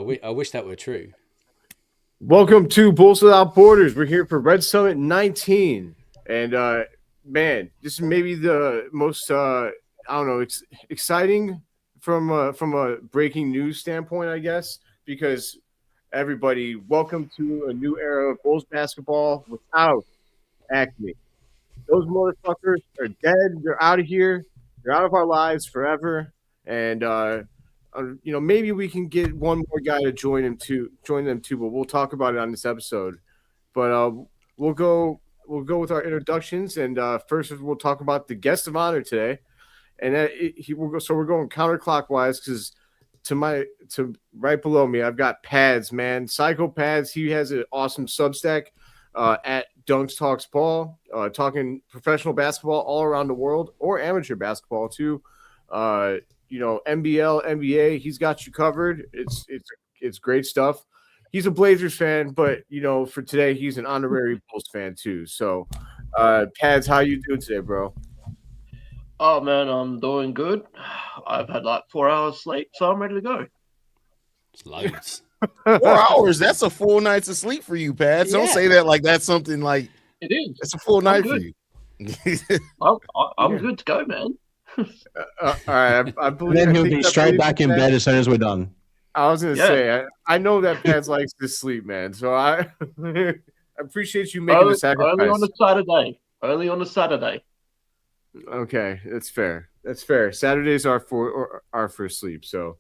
I wish that were true. Welcome to Bulls Without Borders. We're here for Red Summit 19. And, man, this is maybe the most, exciting from a breaking news standpoint, I guess, because everybody, welcome to a new era of Bulls basketball without Acme. Those motherfuckers are dead. They're out of here. They're out of our lives forever. And, maybe we can get one more guy to join them too, but we'll talk about it on this episode. But we'll go with our introductions, and first we'll talk about the guest of honor today. And we're going counterclockwise because to right below me, I've got Pads, man. Psycho Pads. He has an awesome Substack at Dunks Talks Ball, talking professional basketball all around the world, or amateur basketball too. NBL, NBA, he's got you covered. It's great stuff. He's a Blazers fan, but for today, he's an honorary Bulls fan too. So, Pads, how you doing today, bro? Oh man, I'm doing good. I've had like 4 hours sleep, so I'm ready to go. It's loads. 4 hours, that's a full night's of sleep for you, Pads. Don't say that like that's something like it is. It's a full night for you. I'm good to go, man. All right, I believe. Then he'll be straight back in bed as soon as we're done. I was gonna say, I know that Pads likes to sleep, man. So I appreciate you making the sacrifice. Early on a Saturday. Okay, that's fair. Saturdays are for sleep. So,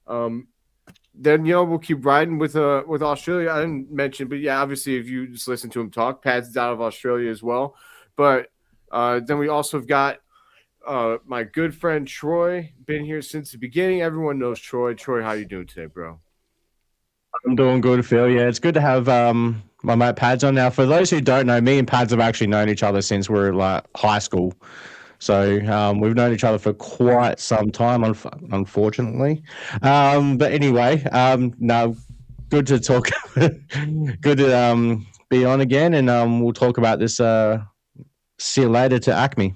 then we'll keep riding with Australia. I didn't mention, but yeah, obviously, if you just listen to him talk, Pads out of Australia as well. But then we also have got my good friend Troy, been here since the beginning. Everyone knows Troy. Troy, how you doing today, bro? I'm doing good, Phil. Yeah, it's good to have my mate Pads on now. For those who don't know, me and Pads have actually known each other since we were like high school. So we've known each other for quite some time, unfortunately. But anyway, no, good to talk. Good to be on again, and we'll talk about this. See you later to Acme.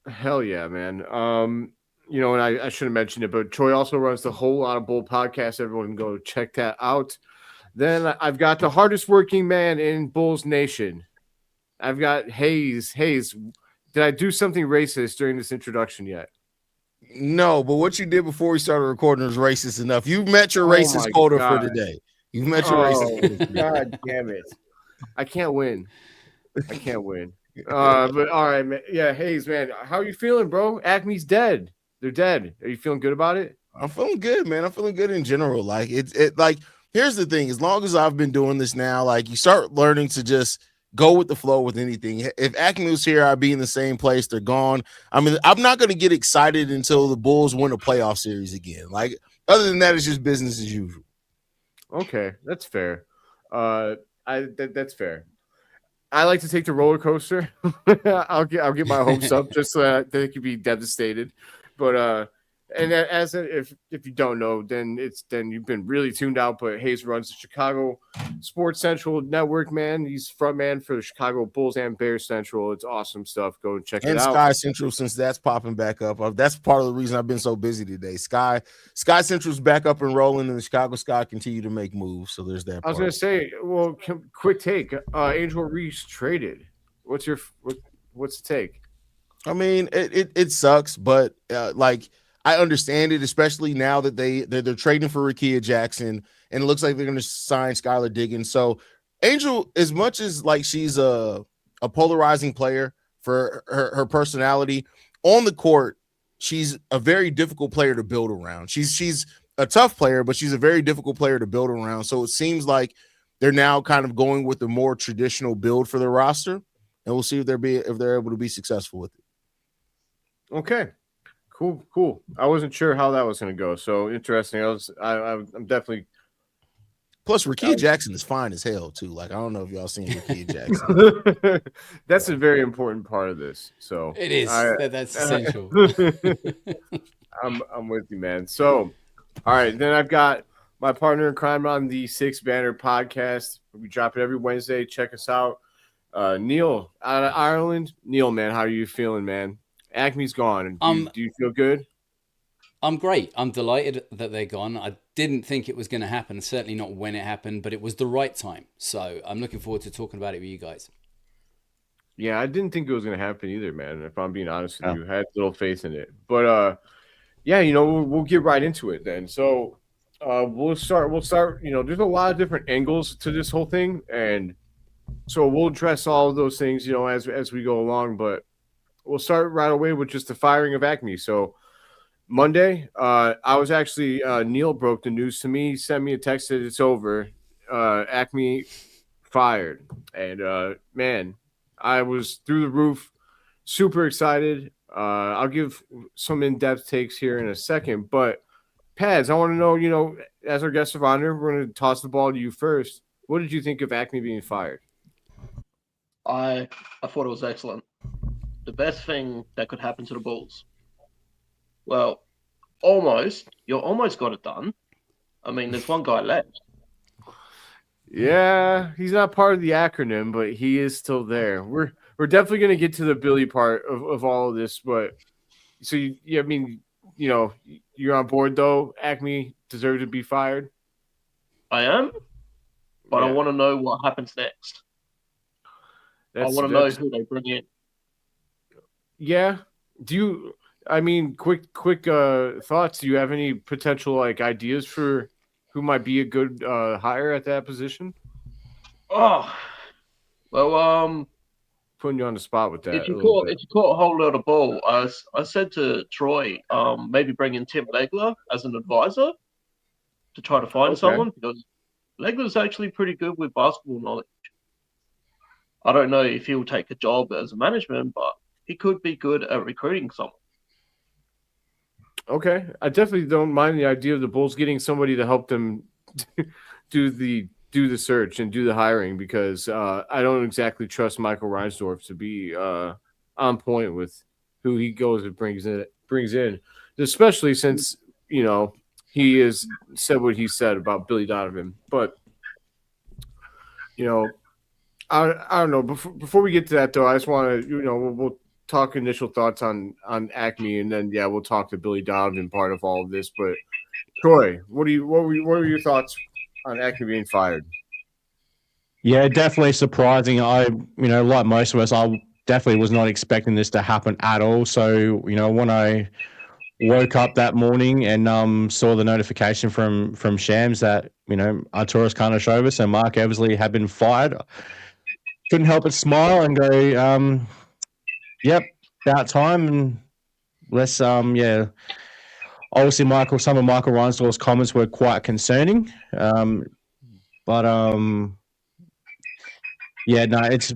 Hell yeah, man. And I should have mentioned it, but Troy also runs the Whole Lot of Bull podcast. Everyone can go check that out. Then I've got the hardest working man in Bulls Nation. I've got Hayes. Hayes, did I do something racist during this introduction yet? No, but what you did before we started recording was racist enough. You met your racist quota for today. You've met your racist. God damn it. I can't win. But all right, man. Yeah, Hayes, man. How are you feeling, bro? Acme's dead. They're dead. Are you feeling good about it? I'm feeling good, man. I'm feeling good in general. Like here's the thing. As long as I've been doing this now, like you start learning to just go with the flow with anything. If Acme was here, I'd be in the same place. They're gone. I mean, I'm not going to get excited until the Bulls win a playoff series again. Like, other than that, it's just business as usual. Okay, that's fair. That's fair. I like to take the roller coaster. I'll get my hopes up just so that they could be devastated. But if you don't know, then you've been really tuned out. But Hayes runs the Chicago Sports Central Network, man. He's front man for the Chicago Bulls and Bears Central. It's awesome stuff. Go and check it out. And Sky Central, since that's popping back up. That's part of the reason I've been so busy today. Sky Central's back up and rolling, and the Chicago Sky continue to make moves. So there's that. I was going to say, well, quick take. Angel Reese traded. What's the take? I mean, it sucks, but I understand it, especially now that they're trading for Rickea Jackson, and it looks like they're going to sign Skylar Diggins. So Angel, as much as like she's a polarizing player for her personality on the court, she's a very difficult player to build around. She's a tough player, but she's a very difficult player to build around. So it seems like they're now kind of going with the more traditional build for their roster, and we'll see if they're able to be successful with it. Okay. Cool. I wasn't sure how that was going to go. So interesting. I'm definitely. Plus, Rickea Jackson is fine as hell too. Like, I don't know if y'all seen Rickea Jackson. That's a very important part of this. So it is. That's essential. I'm with you, man. So, all right. Then I've got my partner in crime on the Six Banner podcast. We drop it every Wednesday. Check us out. Neil out of Ireland. Neil, man, how are you feeling, man? Acme's gone. Do you feel good? I'm great. I'm delighted that they're gone. I didn't think it was going to happen, certainly not when it happened, but it was the right time. So I'm looking forward to talking about it with you guys. Yeah, I didn't think it was going to happen either, man. If I'm being honest with you, I had little faith in it. But yeah, we'll get right into it then. So we'll start. There's a lot of different angles to this whole thing, and so we'll address all of those things, as we go along. But we'll start right away with just the firing of Acme. So Monday, I was actually Neil broke the news to me. He sent me a text that it's over. Acme fired, and man, I was through the roof, super excited. I'll give some in-depth takes here in a second, but Pads, I want to know, as our guest of honor, we're going to toss the ball to you first. What did you think of Acme being fired? I thought it was excellent. The best thing that could happen to the Bulls. Well, you almost got it done. I mean, there's one guy left. Yeah, he's not part of the acronym, but he is still there. We're definitely going to get to the Billy part of all of this, but so you're on board though. Acme deserved to be fired. I am, but Yeah. I want to know what happens next. I want to know who they bring in. Yeah. Quick thoughts. Do you have any potential ideas for who might be a good hire at that position? Oh, well, Putting you on the spot with that. if you caught a hold of the ball, I said to Troy, maybe bring in Tim Legler as an advisor to try to find someone, because Legler's actually pretty good with basketball knowledge. I don't know if he'll take a job as a management, but he could be good at recruiting someone. Okay, I definitely don't mind the idea of the Bulls getting somebody to help them do the search and do the hiring, because I don't exactly trust Michael Reinsdorf to be on point with who he goes and brings in, especially since he has said what he said about Billy Donovan. But I don't know. Before we get to that though, I just want to we'll talk initial thoughts on Acme, and then we'll talk the Billy Donovan part of all of this. But Troy, what were your thoughts on Acme being fired? Yeah, definitely surprising. Like most of us, I definitely was not expecting this to happen at all. So, when I woke up that morning and saw the notification from Shams that, Artūras, Karnišovas and Marc Eversley had been fired, couldn't help but smile and go, yep, about time. And let's, obviously some of Michael Reinsdorf's comments were quite concerning. It's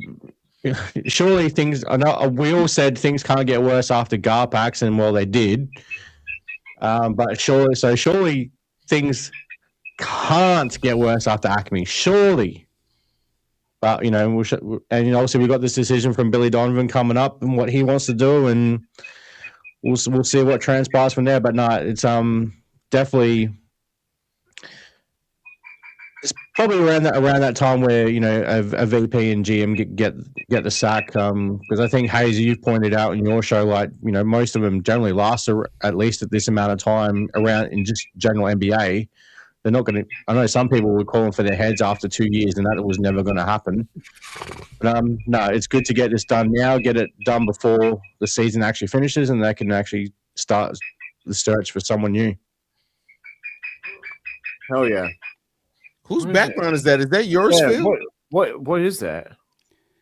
surely things. I know we all said things can't get worse after Garpax, and well, they did. But surely things can't get worse after Acme. Surely, but obviously we got this decision from Billy Donovan coming up and what he wants to do, and we'll see what transpires from there. But no, it's definitely. It's probably around that time where a VP and GM get the sack, because I think Hayes, you pointed out in your show, most of them generally last at least at this amount of time around in just general NBA. They're not going to. I know some people were calling for their heads after 2 years, and that was never going to happen. But no, it's good to get this done now. Get it done before the season actually finishes, and they can actually start the search for someone new. Hell yeah. Whose background is that? Is that yours, Phil? What is that?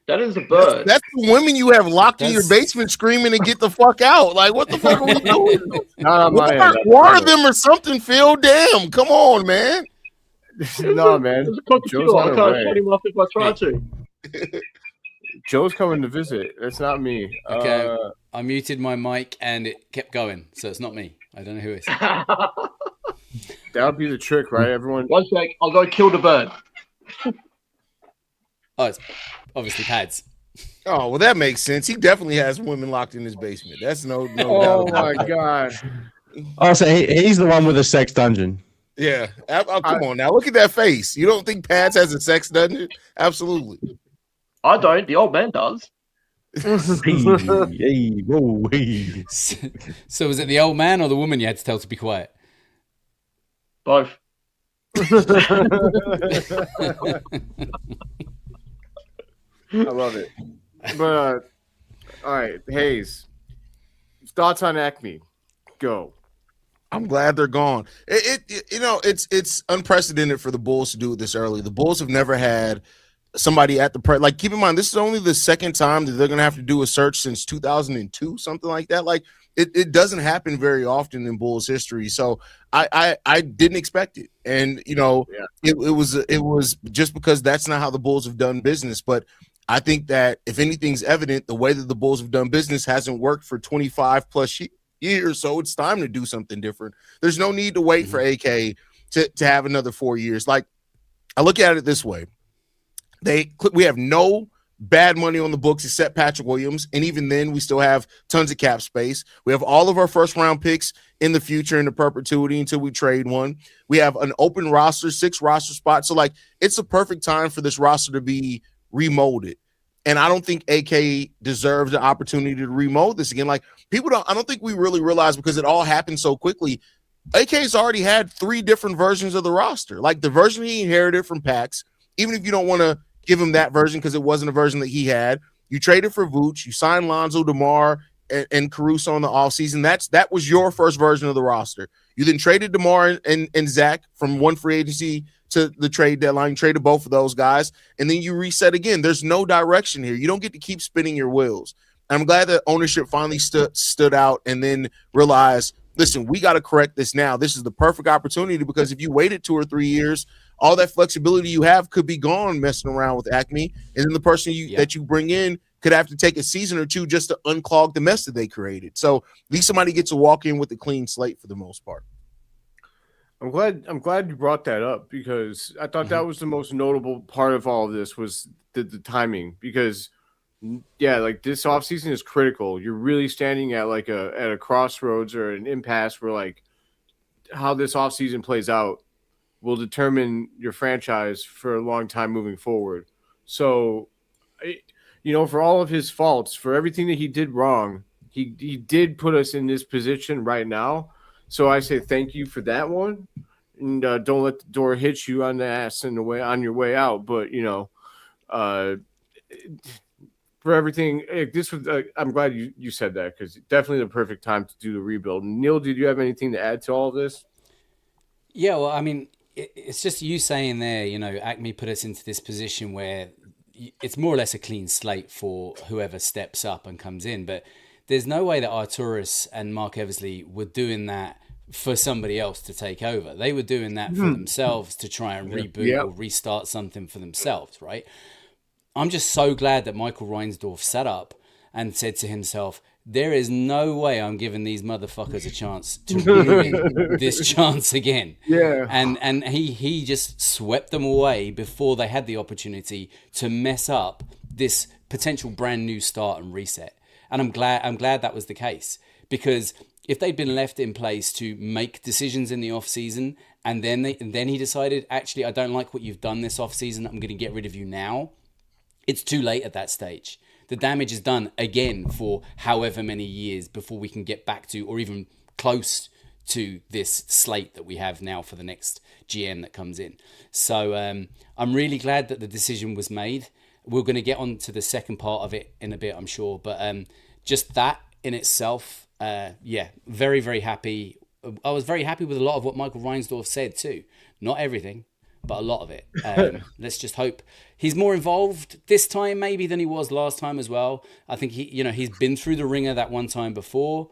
That is a bird. That's the women you have locked in your basement screaming to get the fuck out. Like, what the fuck are we doing? Water them or something, Phil. Damn, come on, man. No, man. Joe's I can't shut him off if I try to. Joe's coming to visit. That's not me. Okay, I muted my mic and it kept going, so it's not me. I don't know who it is. That would be the trick, right? Everyone. 1 sec, I'll go kill the bird. Oh, it's obviously Pads. Oh, well, that makes sense. He definitely has women locked in his basement. That's no Oh doubt. my god. Oh, so he's the one with the sex dungeon. Yeah. Come on now. Look at that face. You don't think Pads has a sex dungeon? Absolutely. I don't. The old man does. Hey, whoa, hey. So was it the old man or the woman you had to tell to be quiet? Both. I love it. But all right, Hayes, thoughts on Acme? Go. I'm glad they're gone. It's unprecedented for the Bulls to do it this early. The Bulls have never had somebody at the like. Keep in mind, this is only the second time that they're going to have to do a search since 2002, something like that. Like it doesn't happen very often in Bulls history. So I didn't expect it, and it was just because that's not how the Bulls have done business. But I think that if anything's evident, the way that the Bulls have done business hasn't worked for 25 plus years, so it's time to do something different. There's no need to wait for AK to have another 4 years. Like, I look at it this way. We have no bad money on the books except Patrick Williams, and even then we still have tons of cap space. We have all of our first round picks in the future into perpetuity until we trade one. We have an open roster, 6 roster spots. So like, it's a perfect time for this roster to be remolded. And I don't think AK deserves the opportunity to remold this again. Like, I don't think we really realize, because it all happened so quickly. AK's already had 3 different versions of the roster. Like, the version he inherited from Pax, even if you don't want to give him that version because it wasn't a version that he had, you traded for Vooch, you signed Lonzo, DeMar, and Caruso in the offseason. That was your first version of the roster. You then traded DeMar and Zach from one free agency to the trade deadline. You traded both of those guys, and then you reset again. There's no direction here. You don't get to keep spinning your wheels. I'm glad that ownership finally stood out and then realized, listen, we got to correct this now. This is the perfect opportunity, because if you waited 2 or 3 years, all that flexibility you have could be gone messing around with Acme, and then the person that you bring in could have to take a season or 2 just to unclog the mess that they created. So at least somebody gets to walk in with a clean slate for the most part. I'm glad you brought that up, because I thought that was the most notable part of all of this, was the timing. Because like, this offseason is critical. You're really standing at like at a crossroads or an impasse where, like, how this offseason plays out will determine your franchise for a long time moving forward. So, for all of his faults, for everything that he did wrong, he did put us in this position right now. So I say thank you for that one, and don't let the door hit you on the ass on your way out. But for everything, this was. I'm glad you said that, because definitely the perfect time to do the rebuild. Neil, did you have anything to add to all of this? Yeah, well, I mean, it's just you saying there. Acme put us into this position where it's more or less a clean slate for whoever steps up and comes in, but there's no way that Artūras and Marc Eversley were doing that for somebody else to take over. They were doing that for themselves, to try and reboot or restart something for themselves, right? I'm just so glad that Michael Reinsdorf sat up and said to himself, there is no way I'm giving these motherfuckers a chance to ruin this chance again. Yeah. And he just swept them away before they had the opportunity to mess up this potential brand new start and reset. And I'm glad that was the case, because if they'd been left in place to make decisions in the off season, and then he decided, actually, I don't like what you've done this off season, I'm going to get rid of you now, it's too late at that stage. The damage is done again for however many years before we can get back to, or even close to, this slate that we have now for the next GM that comes in. So I'm really glad that the decision was made. We're going to get on to the second part of it in a bit, I'm sure. But just that in itself, very, very happy. I was very happy with a lot of what Michael Reinsdorf said too. Not everything, but a lot of it. Let's just hope he's more involved this time maybe than he was last time as well. I think he's been through the ringer that one time before.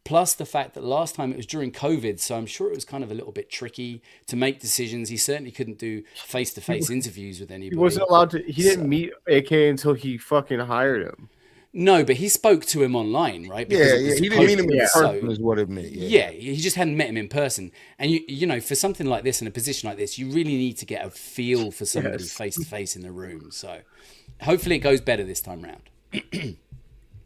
Plus the fact that last time it was during COVID, so I'm sure it was kind of a little bit tricky to make decisions. He certainly couldn't do face-to-face interviews with anybody. He wasn't allowed to. He didn't meet AK until he fucking hired him. No, but he spoke to him online, right? Because he didn't meet him in person, is what it meant. Yeah, he just hadn't met him in person. And you for something like this, in a position like this, you really need to get a feel for somebody face-to-face in the room. So hopefully it goes better this time round.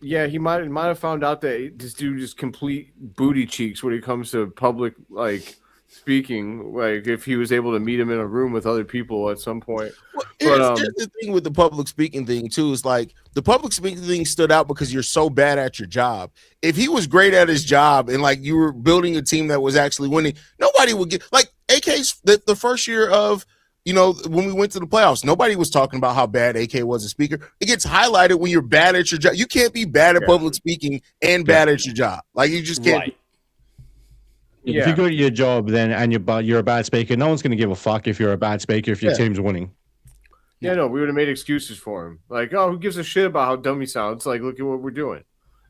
Yeah, he might have found out that this dude is complete booty cheeks when it comes to public, like, speaking, like if he was able to meet him in a room with other people at some point. Well, But here's the thing with the public speaking thing too. Is like the public speaking thing stood out because you're so bad at your job. If he was great at his job and like you were building a team that was actually winning, nobody would get like AK's the first year of, you know, when we went to the playoffs, nobody was talking about how bad AK was a speaker. It gets highlighted when you're bad at your job. You can't be bad at public speaking and bad at your job. Like you just can't. Right. If you're good at your job, then and you're a bad speaker, no one's going to give a fuck if you're a bad speaker if your team's winning. Yeah, no, we would have made excuses for him. Like, oh, who gives a shit about how dumb he sounds? Like, look at what we're doing.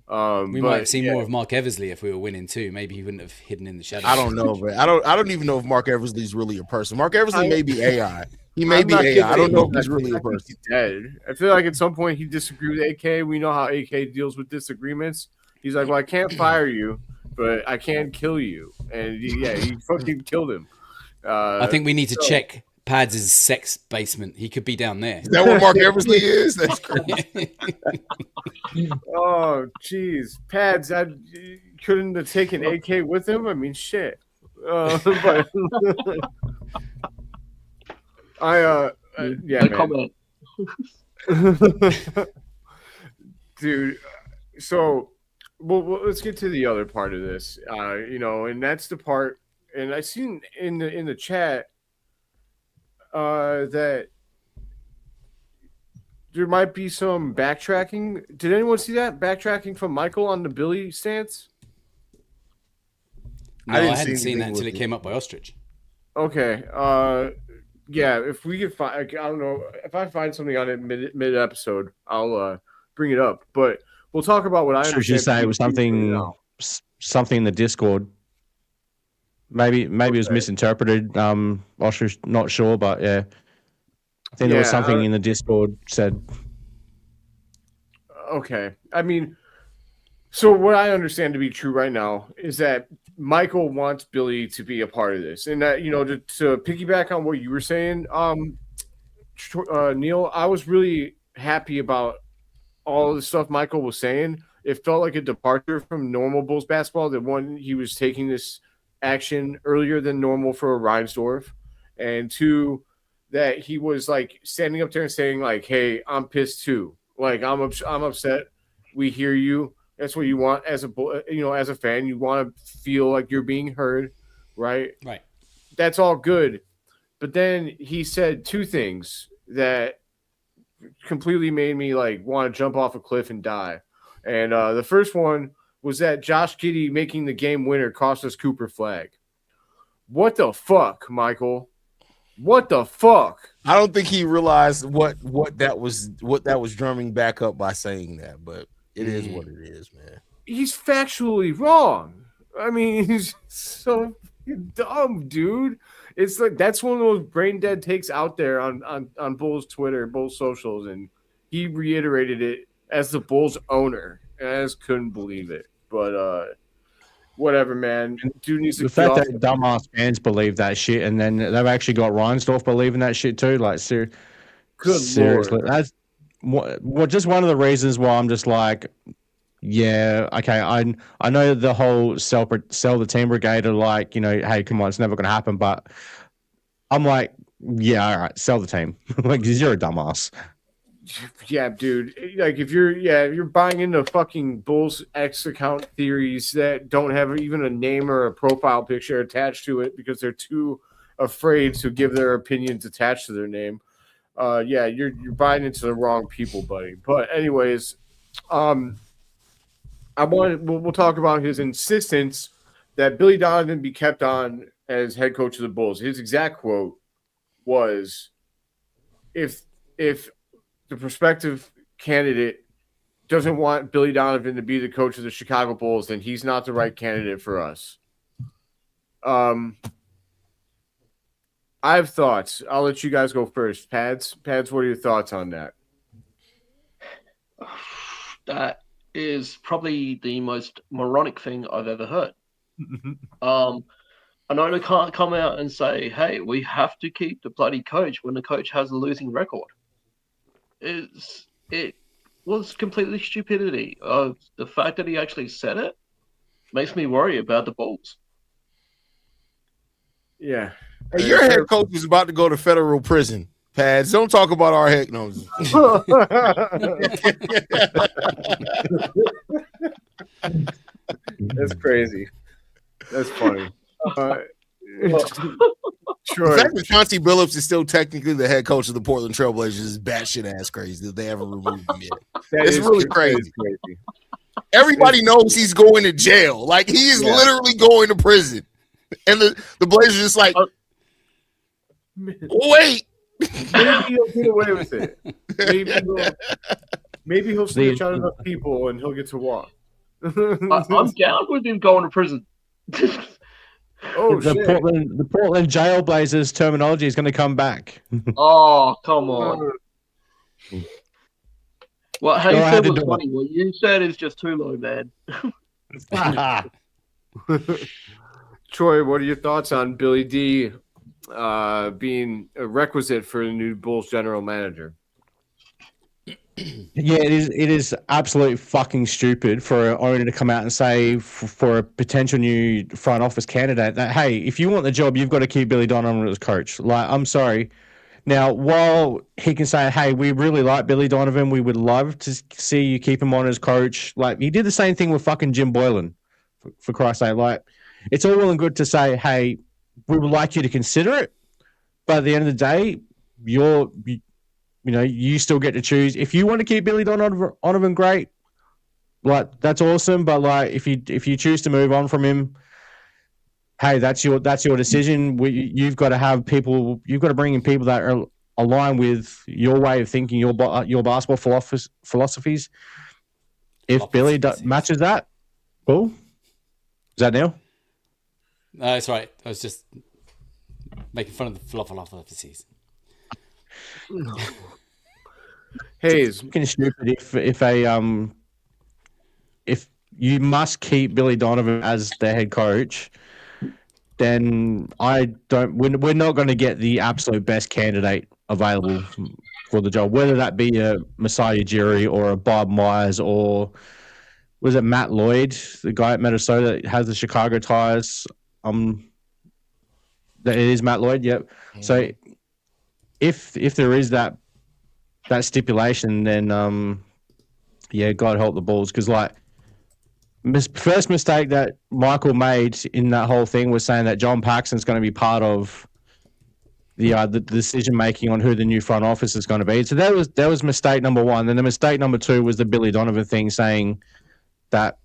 We might have seen more of Marc Eversley if we were winning too. Maybe he wouldn't have hidden in the shadows. I don't know, but I don't even know if Marc Eversley's really a person. Marc Eversley may be AI. He may I'm be not AI. kidding. I don't know if he's really a person. He's dead. I feel like at some point he disagreed with AK. We know how AK deals with disagreements. He's like, well, I can't fire you, but I can kill you. And he fucking killed him. I think we need to check Pads' sex basement. He could be down there. Is that what Marc Eversley is? That's crazy. Oh, jeez. Pads, I couldn't have taken AK with him. I mean, shit. But yeah, comment. Dude. So, well, let's get to the other part of this. And that's the part. And I seen in the chat that there might be some backtracking. Did anyone see that backtracking from Michael on the Billy stance? No, I hadn't seen that until it came up by Ostrich. Okay. Yeah. If we could find, I don't know if I find something on it mid episode, I'll bring it up. But we'll talk about what I understand. Should you say it was something in the Discord? Maybe it was misinterpreted. Ostrich, not sure, but yeah. I think there was something in the Discord said. Okay. I mean, so what I understand to be true right now is that Michael wants Billy to be a part of this. And that, to piggyback on what you were saying, Neil, I was really happy about all the stuff Michael was saying. It felt like a departure from normal Bulls basketball. That one, he was taking this action earlier than normal for Reinsdorf. And two, that he was like standing up there and saying like, hey, I'm pissed too. Like I'm upset. We hear you. That's what you want as a fan. You want to feel like you're being heard, right? Right. That's all good. But then he said two things that completely made me like want to jump off a cliff and die. And the first one was that Josh Giddey making the game winner cost us Cooper Flag. What the fuck, Michael? What the fuck? I don't think he realized what that was drumming back up by saying that, but it is what it is, man. He's factually wrong. I mean, he's so dumb, dude. It's like that's one of those brain dead takes out there on Bulls Twitter, Bulls socials, and he reiterated it as the Bulls owner. And I just couldn't believe it. But whatever, man. Dude needs to the fact that dumbass fans believe that shit, and then they've actually got Reinsdorf believing that shit too. Like, seriously, Lord. that's just one of the reasons why I'm just like, yeah, okay. I know the whole sell the team brigade are like, hey, come on, it's never going to happen. But I'm like, yeah, all right, sell the team. Like, because you're a dumbass. Yeah, dude. Like if you're buying into fucking Bulls X account theories that don't have even a name or a profile picture attached to it because they're too afraid to give their opinions attached to their name. You're buying into the wrong people, buddy. But anyways, we'll talk about his insistence that Billy Donovan be kept on as head coach of the Bulls. His exact quote was, if the prospective candidate doesn't want Billy Donovan to be the coach of the Chicago Bulls, then he's not the right candidate for us. I have thoughts. I'll let you guys go first. Pads, what are your thoughts on that? That is probably the most moronic thing I've ever heard. I know they can't come out and say, hey, we have to keep the bloody coach when the coach has a losing record. It was completely stupidity. The fact that he actually said it makes me worry about the Bulls. Yeah. Hey, your head coach is about to go to federal prison. Pads, don't talk about our head. No. That's crazy. That's funny. The fact that Chauncey Billups is still technically the head coach of the Portland Trailblazers is batshit ass crazy that they haven't removed him yet. It's really crazy. Everybody knows he's going to jail. Like, he is literally going to prison. And the Blazers just like, wait. Maybe he'll get away with it. Maybe he'll snitch on enough people and he'll get to walk. I'm down with him going to prison. The Portland Jailblazers terminology is going to come back. Oh, come on. What Hayes said was funny. What you said is just too low, man. Troy, what are your thoughts on Billy D being a requisite for the new Bulls general manager? Yeah, it is absolutely fucking stupid for an owner to come out and say for a potential new front office candidate that, hey, if you want the job, you've got to keep Billy Donovan as coach. Like, I'm sorry. Now, while he can say, hey, we really like Billy Donovan, we would love to see you keep him on as coach. Like, he did the same thing with fucking Jim Boylan, for Christ's sake. Like, it's all well and good to say, hey, we would like you to consider it. But at the end of the day, you still get to choose. If you want to keep Billy Donovan, great. Like, that's awesome. But like, if you choose to move on from him, hey, that's your decision. You've got to have people. You've got to bring in people that are aligned with your way of thinking, your basketball philosophies. If Billy matches that, cool. Is that Neil? No, that's right. I was just making fun of the philosophies. Hayes, fucking stupid. If you must keep Billy Donovan as the head coach, then we're not going to get the absolute best candidate available for the job, whether that be a Messiah Ujiri or a Bob Myers or was it Matt Lloyd, the guy at Minnesota that has the Chicago ties. It is Matt Lloyd. Yep. Mm-hmm. So if there is that stipulation, then God help the Bulls, because like first mistake that Michael made in that whole thing was saying that John Paxson's going to be part of the decision making on who the new front office is going to be. So that was mistake number one. Then the mistake number two was the Billy Donovan thing, saying that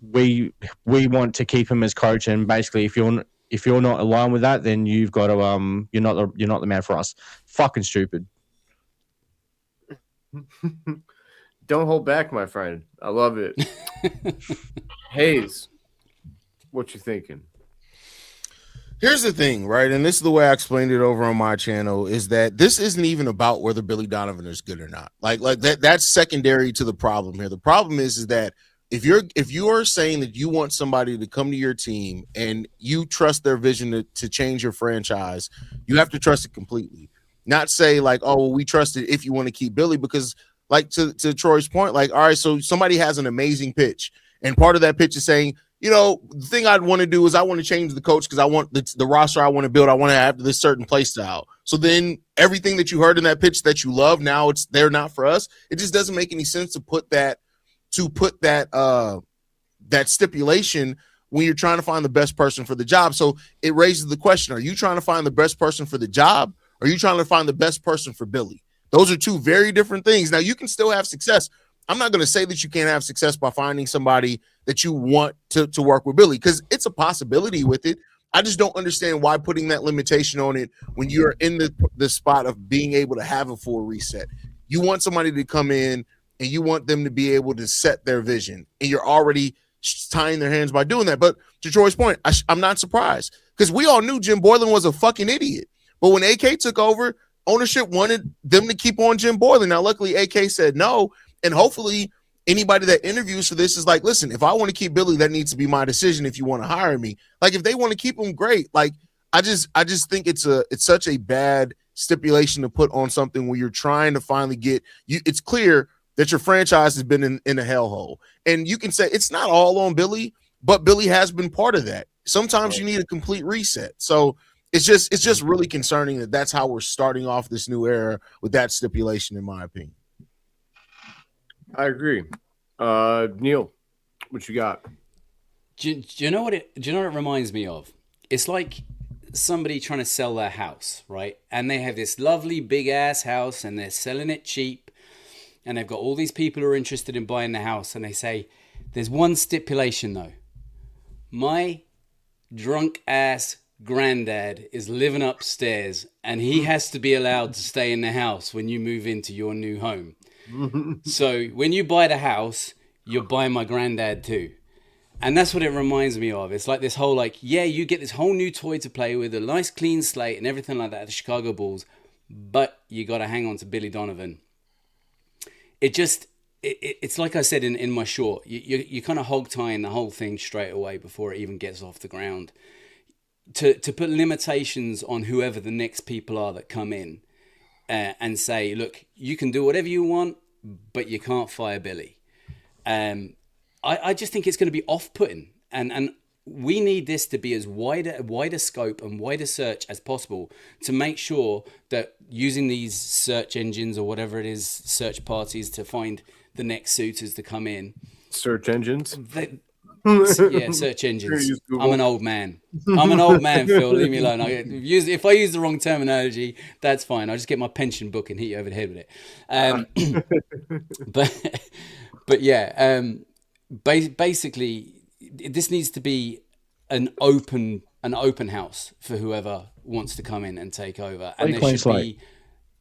we want to keep him as coach, and basically if you're not aligned with that, then you've got to you're not the man for us. Fucking stupid. Don't hold back, my friend. I love it. Hayes, what you thinking? Here's the thing, right? And this is the way I explained it over on my channel, is that this isn't even about whether Billy Donovan is good or not. Like that's secondary to the problem here. The problem is that if you are saying that you want somebody to come to your team and you trust their vision to change your franchise, you have to trust it completely. Not say like, oh, well, we trust it if you want to keep Billy, because like to Troy's point, like, all right, so somebody has an amazing pitch, and part of that pitch is saying, the thing I'd want to do is I want to change the coach because I want the roster I want to build. I want to have this certain play style. So then everything that you heard in that pitch that you love, now they're not for us. It just doesn't make any sense to put that stipulation when you're trying to find the best person for the job. So it raises the question, are you trying to find the best person for the job? Or are you trying to find the best person for Billy? Those are two very different things. Now, you can still have success. I'm not going to say that you can't have success by finding somebody that you want to work with Billy, because it's a possibility with it. I just don't understand why putting that limitation on it when you're in the spot of being able to have a full reset. You want somebody to come in and you want them to be able to set their vision, and you're already tying their hands by doing that. But to Troy's point, I'm not surprised, because we all knew Jim Boylan was a fucking idiot. But when AK took over, ownership wanted them to keep on Jim Boylan. Now, luckily, AK said no. And hopefully anybody that interviews for this is like, listen, if I want to keep Billy, that needs to be my decision if you want to hire me. Like, if they want to keep him, great. Like, I just think it's such a bad stipulation to put on something where you're trying to finally get you. It's clear that your franchise has been in a hellhole. And you can say it's not all on Billy, but Billy has been part of that. Sometimes you need a complete reset. So it's just really concerning that that's how we're starting off this new era with that stipulation, in my opinion. I agree. Neil, what you got? Do you know what it reminds me of? It's like somebody trying to sell their house, right? And they have this lovely big ass house and they're selling it cheap. And they've got all these people who are interested in buying the house. And they say, there's one stipulation though. My drunk ass granddad is living upstairs and he has to be allowed to stay in the house when you move into your new home. So when you buy the house, you're buying my granddad too. And that's what it reminds me of. It's like this whole like, yeah, you get this whole new toy to play with, a nice clean slate and everything like that, the Chicago Bulls, but you got to hang on to Billy Donovan. It's like I said in my short, you kind of hog tying the whole thing straight away before it even gets off the ground. To put limitations on whoever the next people are that come in and say, look, you can do whatever you want, but you can't fire Billy. I just think it's going to be off-putting, and we need this to be as wider scope and wider search as possible to make sure that using these search engines or whatever it is, search parties to find the next suitors to come in. Search engines? Yeah, search engines. I'm an old man. Phil. Leave me alone. If I use the wrong terminology, that's fine. I'll just get my pension book and hit you over the head with it. But yeah, basically, this needs to be an open house for whoever wants to come in and take over, and there should be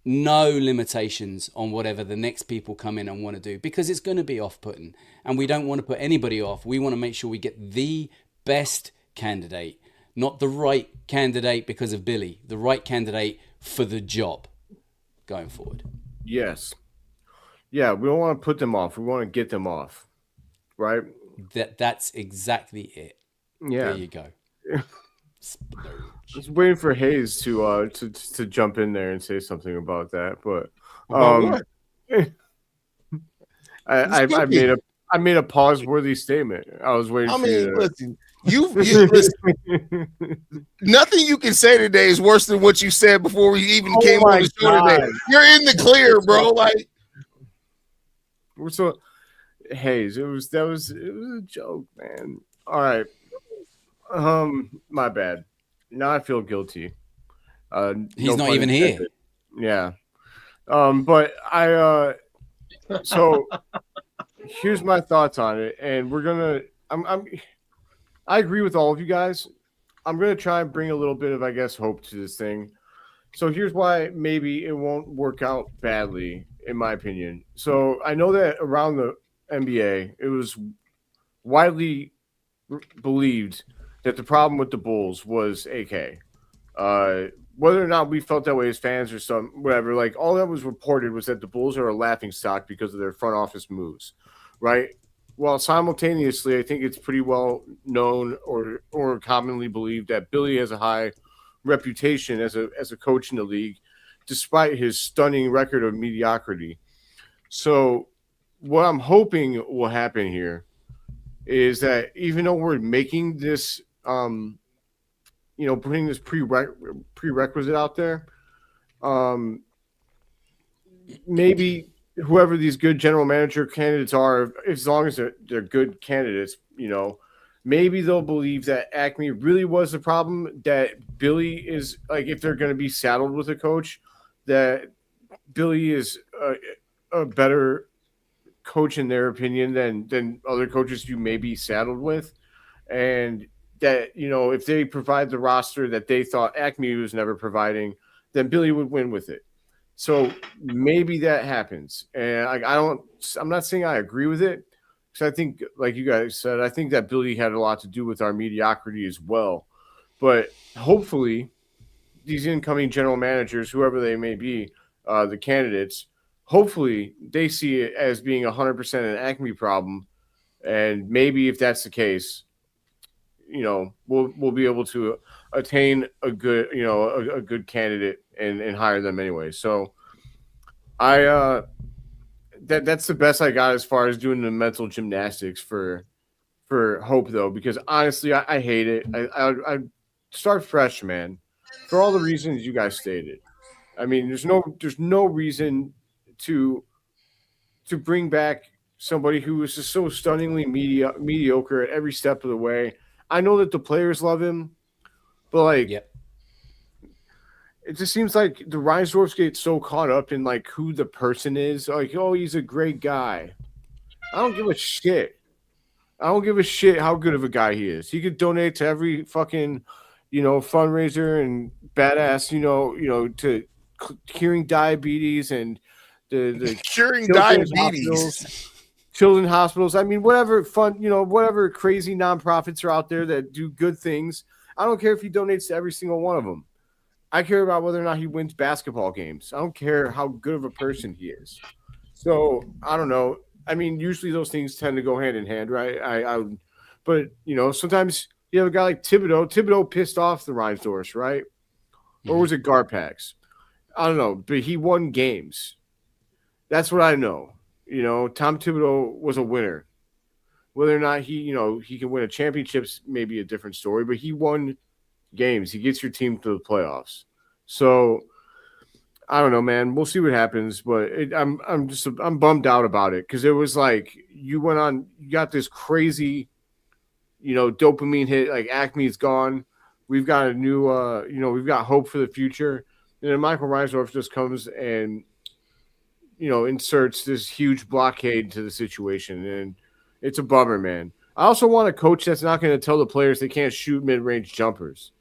no limitations on whatever the next people come in and want to do, because it's going to be off-putting, and we don't want to put anybody off. We want to make sure we get the best candidate, not the right candidate because of Billy, the right candidate for the job going forward. Yes. Yeah, we don't want to put them off. We want to get them off. Right? That's exactly it. Yeah. There you go. Just waiting for Hayes to jump in there and say something about that, but I made a pause-worthy statement. I was waiting. Listen, listen, nothing you can say today is worse than what you said before we even came on the show today. You're in the clear, bro. Like, we're so Hayes. It was a joke, man. All right. My bad. Now I feel guilty. He's not even here. Yeah. But so here's my thoughts on it, and I agree with all of you guys. I'm gonna try and bring a little bit of, I guess, hope to this thing. So here's why maybe it won't work out badly, in my opinion. So I know that around the NBA, it was widely believed that the problem with the Bulls was AK. Whether or not we felt that way as fans or whatever, like all that was reported was that the Bulls are a laughing stock because of their front office moves, right? While simultaneously, I think it's pretty well known or commonly believed that Billy has a high reputation as a coach in the league, despite his stunning record of mediocrity. So what I'm hoping will happen here is that even though we're making this, putting this prerequisite out there, maybe whoever these good general manager candidates are, as long as they're good candidates, maybe they'll believe that Acme really was the problem, that Billy is, like, if they're going to be saddled with a coach, that Billy is a better coach in their opinion than other coaches you may be saddled with. And that, if they provide the roster that they thought Acme was never providing, then Billy would win with it. So maybe that happens. And I'm not saying I agree with it, because I think, like you guys said, I think that Billy had a lot to do with our mediocrity as well. But hopefully these incoming general managers, whoever they may be, the candidates, hopefully they see it as being 100% an Acme problem. And maybe if that's the case, we'll be able to attain a good, a good candidate and hire them anyway. So that's the best I got as far as doing the mental gymnastics for hope, though, because honestly, I hate it. I start fresh, man. for all the reasons you guys stated. I mean, there's no reason to bring back somebody who was just so stunningly mediocre at every step of the way. I know that the players love him, but like, Yep. it just seems like the Reinsdorfs get so caught up in like who the person is. Like, oh, he's a great guy. I don't give a shit. I don't give a shit how good of a guy he is. He could donate to every fucking, fundraiser and badass, to curing diabetes and the Curing children's diabetes. children's hospitals. I mean, whatever fun, whatever crazy nonprofits are out there that do good things. I don't care if he donates to every single one of them. I care about whether or not he wins basketball games. I don't care how good of a person he is. So I don't know. I mean, usually those things tend to go hand in hand, right? But sometimes you have a guy like Thibodeau. Thibodeau pissed off the Reinsdorfs, right? Or was it Garpax? I don't know, but he won games. That's what I know. Tom Thibodeau was a winner. Whether or not he can win a championship's maybe a different story, but he won games. He gets your team to the playoffs. So I don't know, man. We'll see what happens, but I'm bummed out about it because it was like you got this crazy, dopamine hit. Like Acme's gone. We've got a new, we've got hope for the future. And then Michael Reinsdorf just comes and, inserts this huge blockade to the situation, and it's a bummer, man. I also want a coach that's not going to tell the players they can't shoot mid-range jumpers.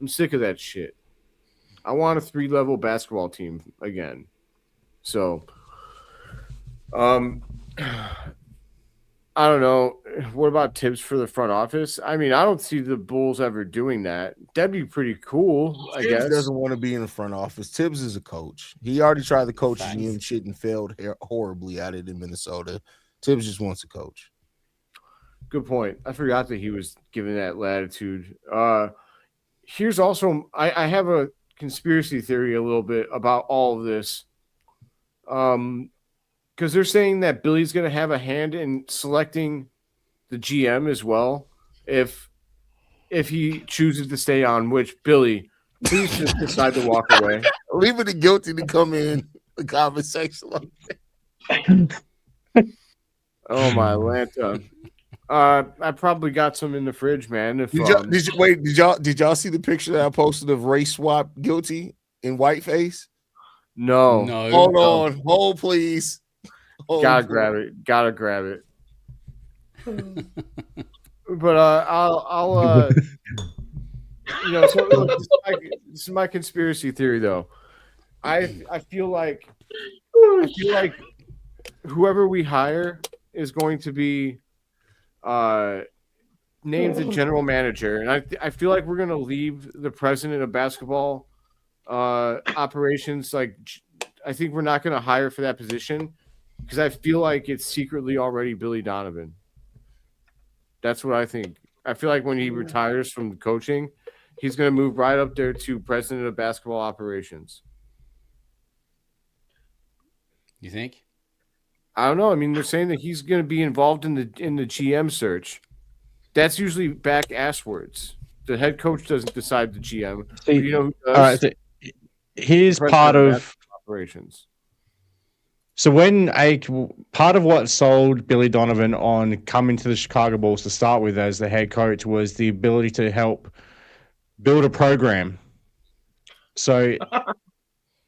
I'm sick of that shit. I want a 3-level basketball team again. So, I don't know. What about tips for the front office? I mean, I don't see the Bulls ever doing that. That'd be pretty cool, I guess. Tibbs doesn't want to be in the front office. Tibbs is a coach. He already tried the coaching and shit and failed horribly at it in Minnesota. Tibbs just wants to coach. Good point. I forgot that he was given that latitude. Here's also I have a conspiracy theory a little bit about all of this. Because they're saying that Billy's going to have a hand in selecting the GM as well if he chooses to stay on, which Billy, please just decide to walk away. Leave it to Guilty to come in the conversation. Oh, my Atlanta. I probably got some in the fridge, man. If Did y'all see the picture that I posted of race swap Guilty in whiteface? No. Hold on. Hold, please. Gotta grab it. But I'll so look, this is my conspiracy theory though. I feel like whoever we hire is going to be named the general manager, and I feel like we're going to leave the president of basketball operations. Like, I think we're not going to hire for that position because I feel like it's secretly already Billy Donovan. That's what I think. I feel like when he retires from coaching, he's going to move right up there to president of basketball operations. You think? I don't know. I mean, they're saying that he's going to be involved in the GM search. That's usually back asswards. The head coach doesn't decide the GM. All right, so here's part of operations. So part of what sold Billy Donovan on coming to the Chicago Bulls to start with as the head coach was the ability to help build a program. So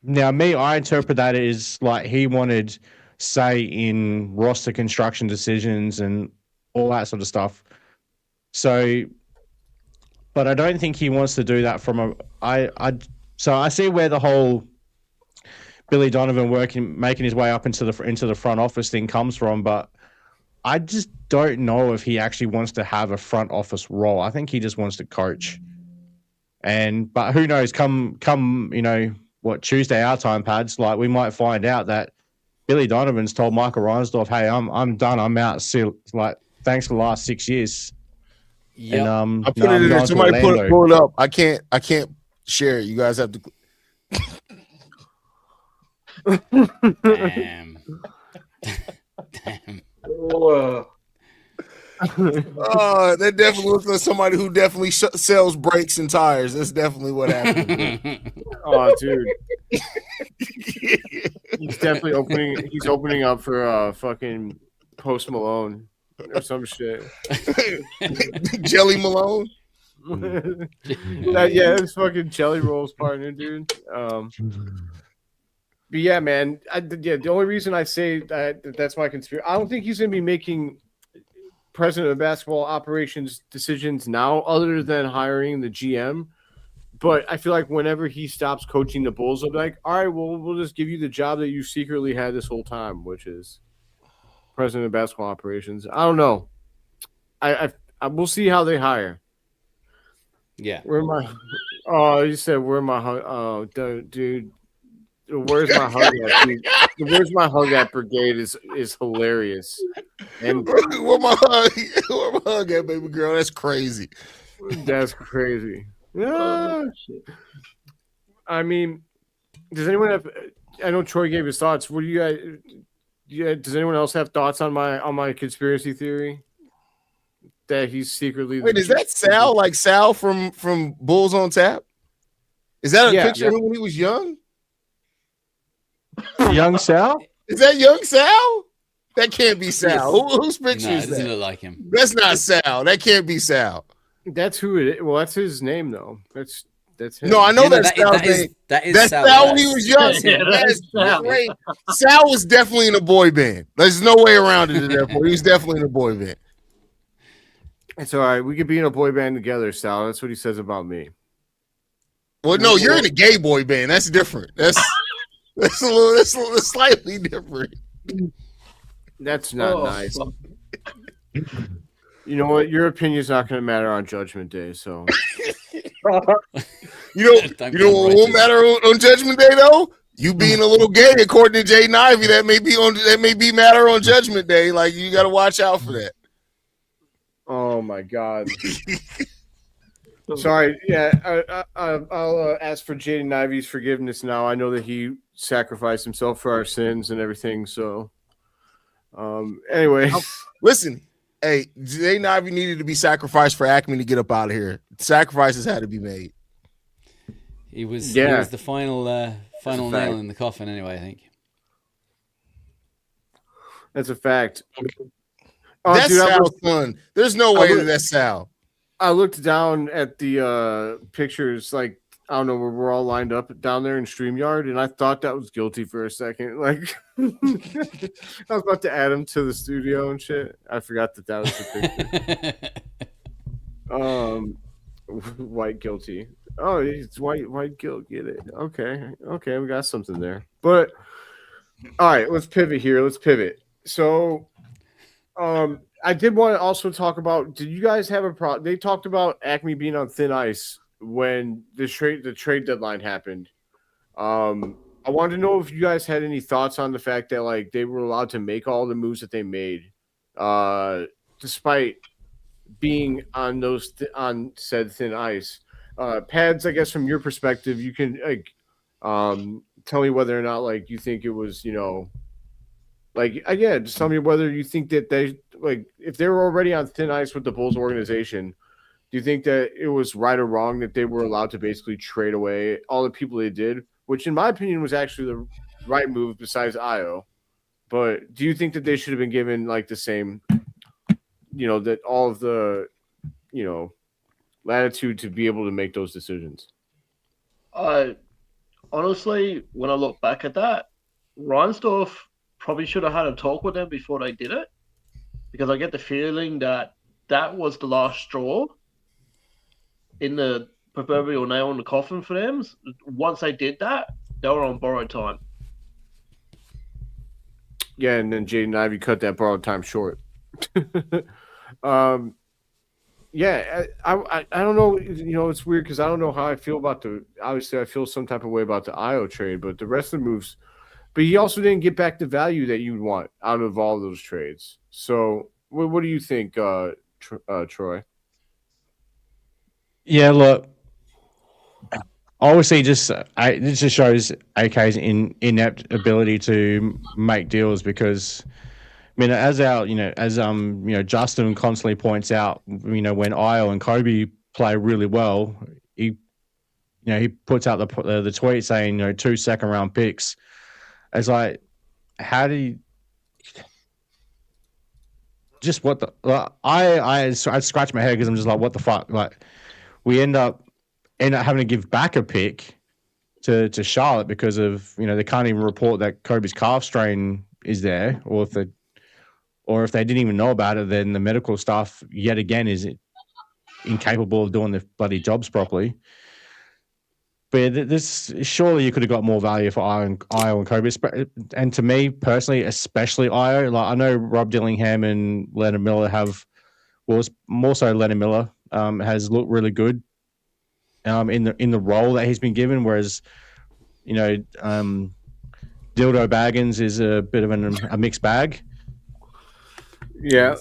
now I interpret that as like he wanted say in roster construction decisions and all that sort of stuff. So, but I don't think he wants to do that so I see where the whole Billy Donovan making his way up into the front office thing comes from, but I just don't know if he actually wants to have a front office role. I think he just wants to coach. But who knows? Come Tuesday our time, Pads, like we might find out that Billy Donovan's told Michael Reinsdorf, "Hey, I'm done. I'm out. See, like, thanks for the last 6 years." Yeah, I put it in there. Somebody pull it up. I can't share it. You guys have to. Damn. That definitely looks like somebody who definitely sells brakes and tires. That's definitely what happened. Oh, dude. He's definitely opening. He's opening up for fucking Post Malone or some shit. Jelly Malone. Yeah, it's fucking Jelly Roll's partner, dude. But yeah, man. The only reason I say that's my conspiracy. I don't think he's gonna be making president of basketball operations decisions now, other than hiring the GM. But I feel like whenever he stops coaching the Bulls, they'll be like, all right, well, we'll just give you the job that you secretly had this whole time, which is president of basketball operations. I don't know. I we'll see how they hire. Yeah. Where my you said where my dude, where's my hug at? Dude? Where's my hug at brigade is hilarious. And where my hug at, baby girl? That's crazy. That's crazy. Yeah. I mean, does anyone have? I know Troy gave his thoughts. What do you guys? Yeah. Does anyone else have thoughts on my conspiracy theory that he's secretly? Wait, is that Sal? Like Sal from Bulls on Tap? Is that a picture of him when he was young? Young Sal? Is that young Sal? That can't be Sal. Whose picture is that? Doesn't look like him. That's not Sal. That can't be Sal. That's who it is. Well, that's his name though. That's him. No, I know Yeah, that's Sal's name. That's Sal when he was young. That's Sal. great. Sal was definitely in a boy band. There's no way around it. Therefore, he was definitely in a boy band. It's all right. We could be in a boy band together, Sal. That's what he says about me. Well, no, you're in a gay boy band. That's different. That's slightly different. That's not nice. You know what? Your opinion's not going to matter on Judgment Day. So you know what won't matter on Judgment Day though? You being a little gay, according to Jaden Ivey, that may be matter on Judgment Day. Like you got to watch out for that. Oh my God. Sorry. Yeah, I'll ask for Jaden Ivey's forgiveness now. I know that he sacrificed himself for our sins and everything. So, anyway, listen. Hey, Jaden Ivey needed to be sacrificed for Acme to get up out of here. Sacrifices had to be made. He was the final nail in the coffin. Anyway, I think that's a fact. That's Sal's son. There's no way that's Sal. I looked down at the pictures, like, I don't know, where we're all lined up down there in StreamYard, and I thought that was guilty for a second. Like, I was about to add him to the studio and shit. I forgot that was the picture. White guilty. Oh, it's white guilt. Get it? Okay, we got something there. But all right, let's pivot here. So, I did want to also talk about. Did you guys have a problem? They talked about Acme being on thin ice when the trade deadline happened. I wanted to know if you guys had any thoughts on the fact that like they were allowed to make all the moves that they made, despite being on on said thin ice. Pads, I guess from your perspective, you can like tell me whether or not like you think it was, you know, like again, just tell me whether you think that they like if they were already on thin ice with the Bulls organization, do you think that it was right or wrong that they were allowed to basically trade away all the people they did, which in my opinion was actually the right move besides Io? But do you think that they should have been given like the same, you know, that all of the, you know, latitude to be able to make those decisions? Honestly, when I look back at that, Reinsdorf probably should have had a talk with them before they did it, because I get the feeling that that was the last straw in the proverbial nail in the coffin for them. Once they did that, they were on borrowed time. Yeah, and then Jaden Ivey cut that borrowed time short. Yeah, I don't know. You know, it's weird because I don't know how I feel about obviously, I feel some type of way about the Io trade, but the rest of the moves. But he also didn't get back the value that you'd want out of all those trades. So, what do you think, Troy? Yeah, look. Obviously, it just shows AK's inept ability to make deals, because mean, as Justin constantly points out, when Io and Kobe play really well, he puts out the tweet saying, 2 second-round picks. It's like, how do you just what the? I scratch my head because I'm just like, what the fuck? Like, we end up having to give back a pick to Charlotte because of they can't even report that Kobe's calf strain is there, or if they didn't even know about it, then the medical staff yet again is incapable of doing the bloody jobs properly. But this surely you could have got more value for Io and Kobe, and to me personally, especially Io. Like I know Rob Dillingham and Leonard Miller more so Leonard Miller has looked really good in the role that he's been given, whereas Dildo Baggins is a bit of a mixed bag. Yeah,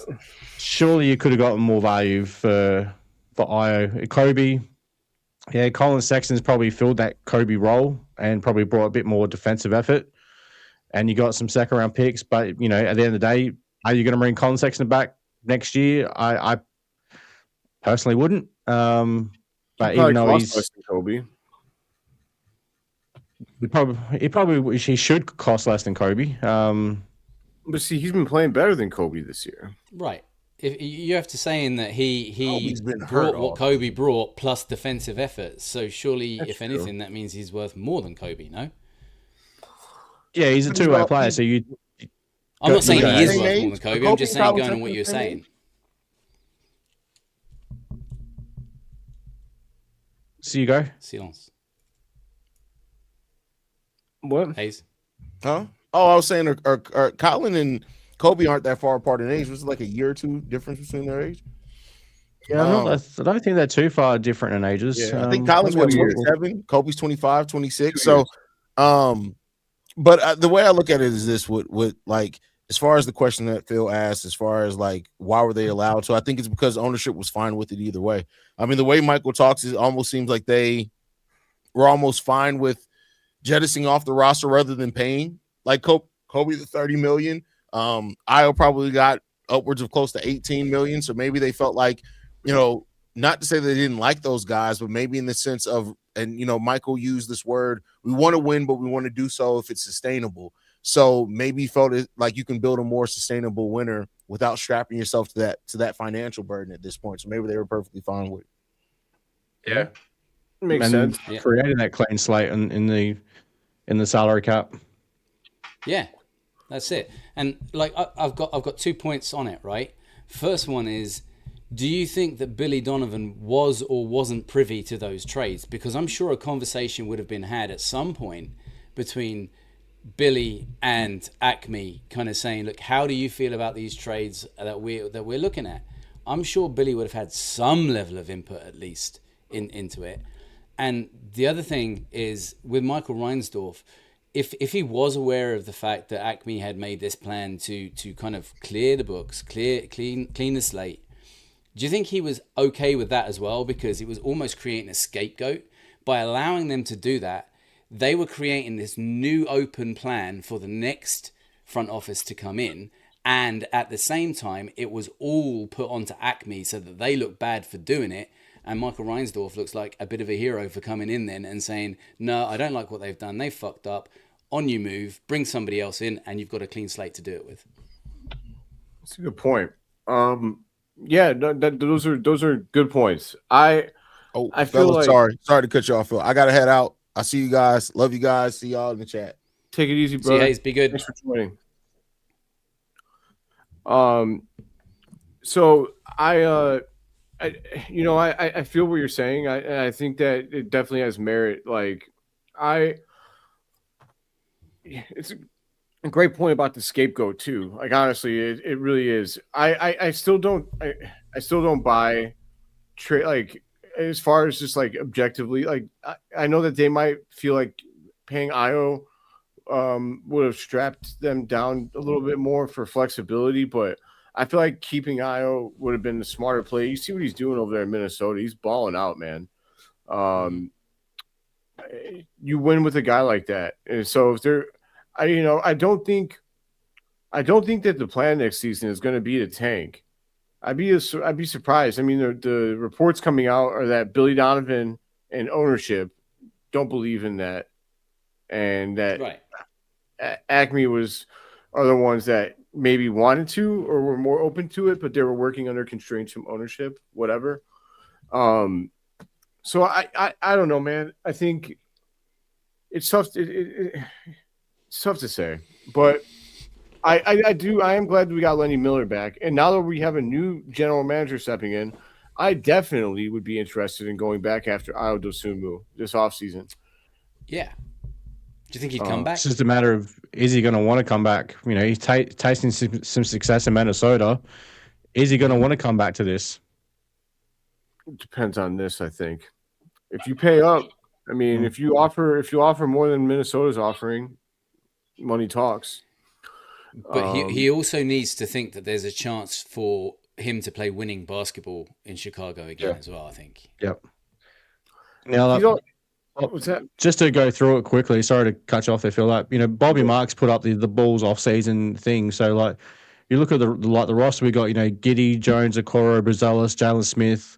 surely you could have gotten more value for Io. Kobe. Yeah, Colin Sexton's probably filled that Kobe role and probably brought a bit more defensive effort. And you got some second-round picks, but at the end of the day, are you going to bring Colin Sexton back next year? I personally wouldn't. But even though he's less than Kobe, he should cost less than Kobe. But see, he's been playing better than Kobe this year, right? If you have to say in that he been brought hurt what off. Kobe brought plus defensive efforts, so surely That's if anything that means he's worth more than Kobe. No, yeah, he's a two-way player. So I'm not saying he is Same worth age? more than Kobe. Kobe I'm just saying probably going on what the you're same saying. age? So you go. Silence. What? Hayes. Huh? Oh, I was saying, are Colin and Kobe aren't that far apart in age. Was it like a year or two difference between their age? Yeah, I don't think they're too far different in ages. Yeah, I think Colin's what, maybe 27, Kobe's 25, 26. So, but the way I look at it is this: with like as far as the question that Phil asked, as far as like why were they allowed? So I think it's because ownership was fine with it either way. I mean, the way Michael talks, it almost seems like they were almost fine with jettisoning off the roster rather than paying. Like Kobe the 30 million. Io probably got upwards of close to 18 million. So maybe they felt like, not to say they didn't like those guys, but maybe in the sense of, and Michael used this word, we want to win, but we want to do so if it's sustainable. So maybe he felt it like you can build a more sustainable winner without strapping yourself to that financial burden at this point. So maybe they were perfectly fine with it. Yeah, makes sense. Yeah. Creating that clean slate in the salary cap. Yeah, that's it. And like I've got 2 points on it, right? First one is, do you think that Billy Donovan was or wasn't privy to those trades? Because I'm sure a conversation would have been had at some point between Billy and Acme, kind of saying, look, how do you feel about these trades that we're looking at? I'm sure Billy would have had some level of input at least into it. And the other thing is with Michael Reinsdorf, if he was aware of the fact that Acme had made this plan to kind of clear the books, clean the slate, do you think he was okay with that as well? Because it was almost creating a scapegoat. By allowing them to do that, they were creating this new open plan for the next front office to come in. And at the same time, it was all put onto Acme so that they look bad for doing it. And Michael Reinsdorf looks like a bit of a hero for coming in then and saying, no, I don't like what they've done. They fucked up. On you move, bring somebody else in, and you've got a clean slate to do it with. That's a good point. Yeah, those are good points. I feel fellas, like sorry to cut you off, Phil. I gotta head out. I see you guys. Love you guys. See y'all in the chat. take it easy, See you, bro. Hayes. Be good. Thanks for joining. So I feel what you're saying. I think that it definitely has merit. Like it's a great point about the scapegoat too. Like honestly, it really is. I still don't buy like as far as just like objectively. Like I know that they might feel like paying Io would have strapped them down a little bit more for flexibility, but I feel like keeping Io would have been the smarter play. You see what he's doing over there in Minnesota. He's balling out, man. You win with a guy like that. And so if I don't think I don't think that the plan next season is going to be to tank. I'd be surprised. I mean, the reports coming out are that Billy Donovan and ownership don't believe in that, and that Right. Acme are the ones that maybe wanted to or were more open to it, but they were working under constraints from ownership, whatever. So I don't know, man. I think it's tough. It's tough to say, but I am glad we got Lenny Miller back, and now that we have a new general manager stepping in, I definitely would be interested in going back after Ayo Dosunmu this offseason. Yeah. Do you think he'd come back? It's just a matter of, is he going to want to come back? You know, he's tasting some success in Minnesota. Is he going to want to come back to this? It depends on this, I think. If you pay up, I mean, if you offer more than Minnesota's offering, money talks. But he also needs to think that there's a chance for him to play winning basketball in Chicago again as well, I think. Yep. Now, what's that? Just to go through it quickly, sorry to cut you off there, Phil. Like, you know, Bobby Marks put up the Bulls off-season thing. So, like, you look at the roster we got, you know, Giddey, Jones, Okoro, Brazelis, Jalen Smith,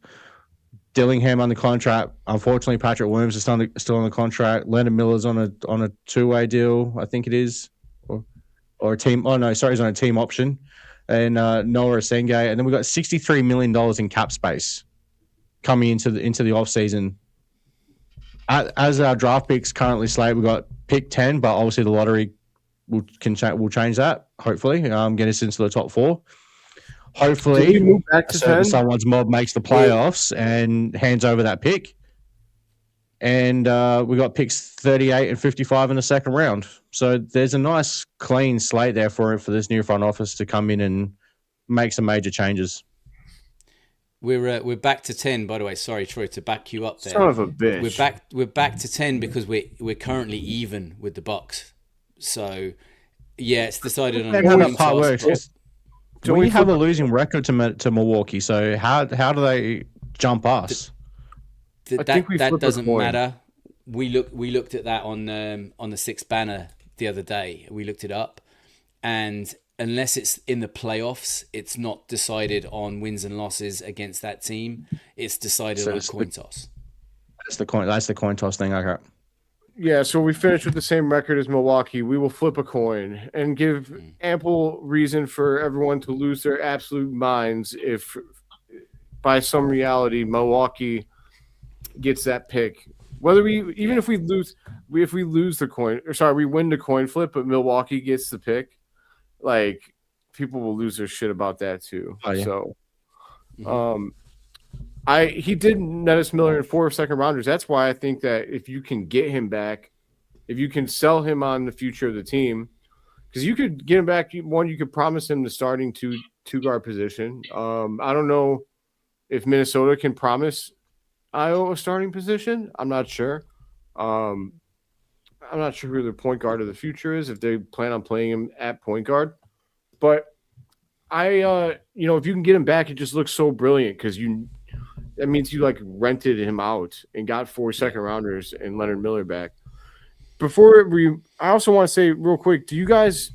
Dillingham on the contract. Unfortunately, Patrick Williams is still on the contract. Leonard Miller's on a two-way deal, I think it is, or a team. Oh no, sorry, he's on a team option. And Noah Asenge, and then we've got $63 million in cap space coming into the offseason. As our draft picks currently slated, we've got pick 10, but obviously the lottery will change that. Hopefully, get us into the top 4. Hopefully, move back to 10? Someone's mob makes the playoffs and hands over that pick. And we got picks 38 and 55 in the second round. So there's a nice clean slate there for this new front office to come in and make some major changes. We're back to 10, by the way. Sorry, Troy, to back you up there. Son of a bitch. We're back to 10 because we're currently even with the Bucks. So yeah, it's decided on How that part works. We have a losing record to Milwaukee. So how do they jump us? That doesn't matter. We looked at that on the Six Banner the other day. We looked it up, and unless it's in the playoffs, it's not decided on wins and losses against that team. It's decided on a coin toss. That's the coin toss thing. Okay. Yeah, so we finished with the same record as Milwaukee. We will flip a coin and give ample reason for everyone to lose their absolute minds if, by some reality, Milwaukee gets that pick. Whether if we lose the coin, we win the coin flip, but Milwaukee gets the pick, like, people will lose their shit about that too. Oh, yeah. So, he did net us Miller in 4 second rounders. That's why I think that if you can get him back, if you can sell him on the future of the team, because you could get him back. One, you could promise him the starting two guard position. I don't know if Minnesota can promise Ayo a starting position. I'm not sure. I'm not sure who their point guard of the future is, if they plan on playing him at point guard. But if you can get him back, it just looks so brilliant because that means you like rented him out and got 4 second rounders and Leonard Miller back. I also want to say real quick, do you guys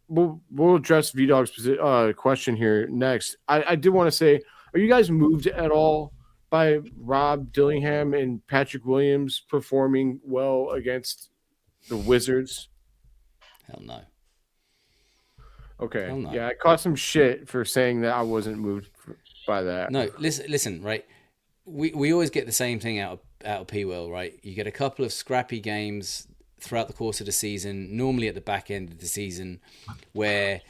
we'll address V-Dog's question here next. I did want to say, are you guys moved at all by Rob Dillingham and Patrick Williams performing well against the Wizards? Hell no. Okay. Hell no. Yeah, I caught some shit for saying that I wasn't moved by that. No, listen, right? We always get the same thing out of P-Will, right? You get a couple of scrappy games throughout the course of the season, normally at the back end of the season, where,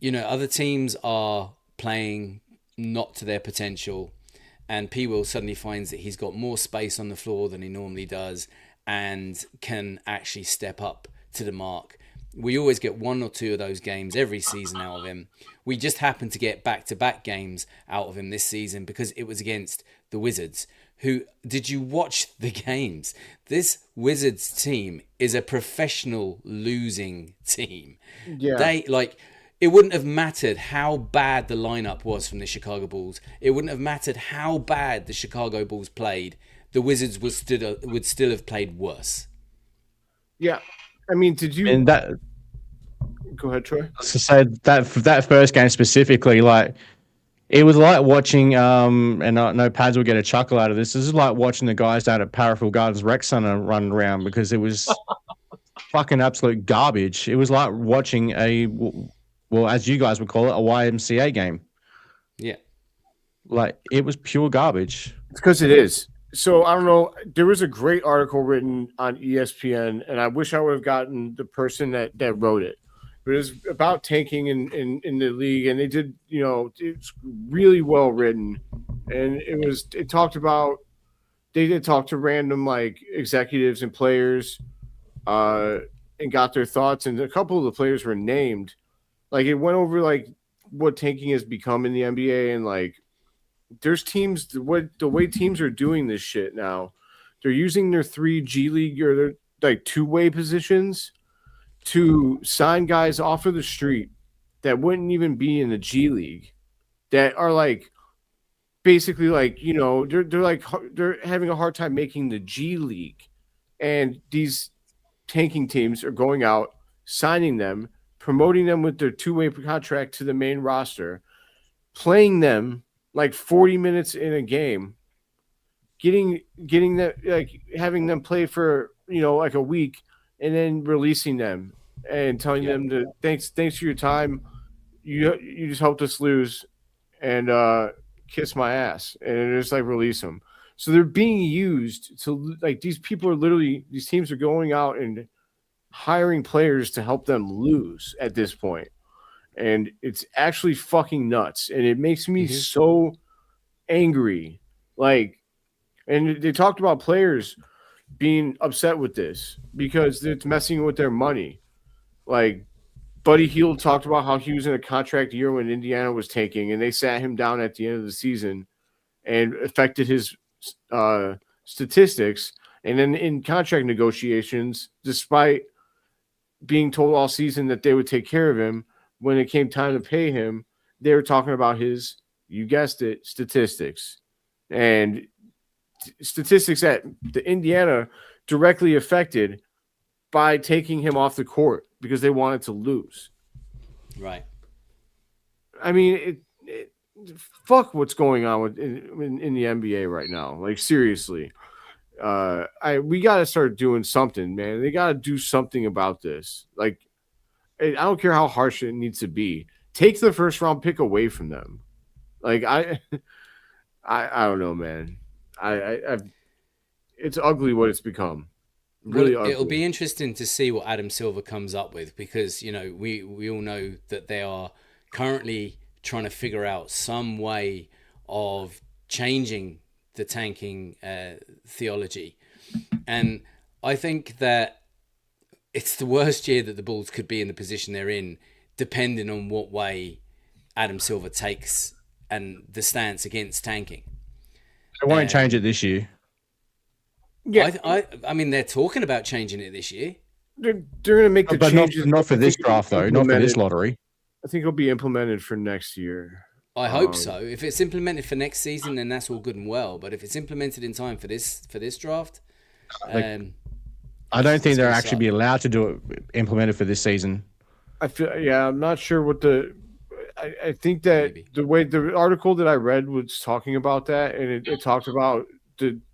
other teams are playing not to their potential, and P-Will suddenly finds that he's got more space on the floor than he normally does and can actually step up to the mark. We always get 1 or 2 of those games every season out of him. We just happen to get back-to-back games out of him this season because it was against the Wizards. Did you watch the games? This Wizards team is a professional losing team. Yeah. It wouldn't have mattered how bad the lineup was from the Chicago Bulls. It wouldn't have mattered how bad the Chicago Bulls played. The Wizards would still have played worse. Yeah. I mean, did you? And that. Go ahead, Troy. To say that first game specifically, like it was like watching and I know Pads will get a chuckle out of this. This is like watching the guys down at Parafield Gardens Rec Center run around because it was fucking absolute garbage. It was like watching well, as you guys would call it, a YMCA game. Yeah. Like it was pure garbage. It's because it is. So I don't know. There was a great article written on ESPN, and I wish I would have gotten the person that wrote it. But it was about tanking in the league, and they did, it's really well written. And it talked about, they did talk to random like executives and players, and got their thoughts. And a couple of the players were named. Like it went over like what tanking has become in the NBA, and like there's teams, the way teams are doing this shit now, they're using their 3 G League or their like two-way positions to sign guys off of the street that wouldn't even be in the G League, that are like basically like, they're having a hard time making the G League. And these tanking teams are going out, signing them, promoting them with their two-way contract to the main roster, playing them like 40 minutes in a game, getting that, like having them play for, like a week, and then releasing them and telling them to thanks for your time. You just helped us lose, and kiss my ass, and just like release them. So they're being used to, like, these teams are going out and hiring players to help them lose at this point. And it's actually fucking nuts. And it makes me so angry. Like, and they talked about players being upset with this because it's messing with their money. Like, Buddy Hield talked about how he was in a contract year when Indiana was tanking, and they sat him down at the end of the season and affected his statistics. And then in contract negotiations, despite being told all season that they would take care of him, when it came time to pay him, they were talking about his, you guessed it, statistics. And statistics that the Indiana directly affected by taking him off the court because they wanted to lose. Right. I mean, fuck what's going on in the NBA right now. Like, seriously. We got to start doing something, man. They got to do something about this. Like, I don't care how harsh it needs to be. Take the first round pick away from them. Like, I don't know, man. It's ugly what it's become. Really ugly. It'll be interesting to see what Adam Silver comes up with, because we all know that they are currently trying to figure out some way of changing the tanking theology, and I think that it's the worst year that the Bulls could be in the position they're in, depending on what way Adam Silver takes and the stance against tanking. They won't change it this year. Yeah, I mean, they're talking about changing it this year. They're going to make the changes. Not for this draft, though. Not for this lottery. I think it'll be implemented for next year. I hope so. If it's implemented for next season, then that's all good and well. But if it's implemented in time for this draft, I don't think they'll actually be allowed to do it implemented for this season. I'm not sure what I think that maybe. The way the article that I read was talking about that, and it talked about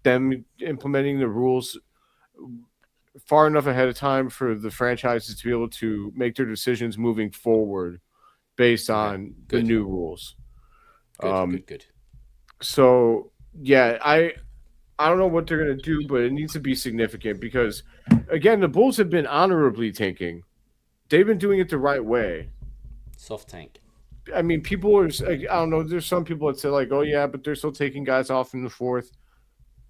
them implementing the rules far enough ahead of time for the franchises to be able to make their decisions moving forward based on the new rules. Good. So yeah, I don't know what they're gonna do, but it needs to be significant because, again, the Bulls have been honorably tanking. They've been doing it the right way. Soft tank. I mean, people are. I don't know. There's some people that say like, "Oh yeah," but they're still taking guys off in the fourth.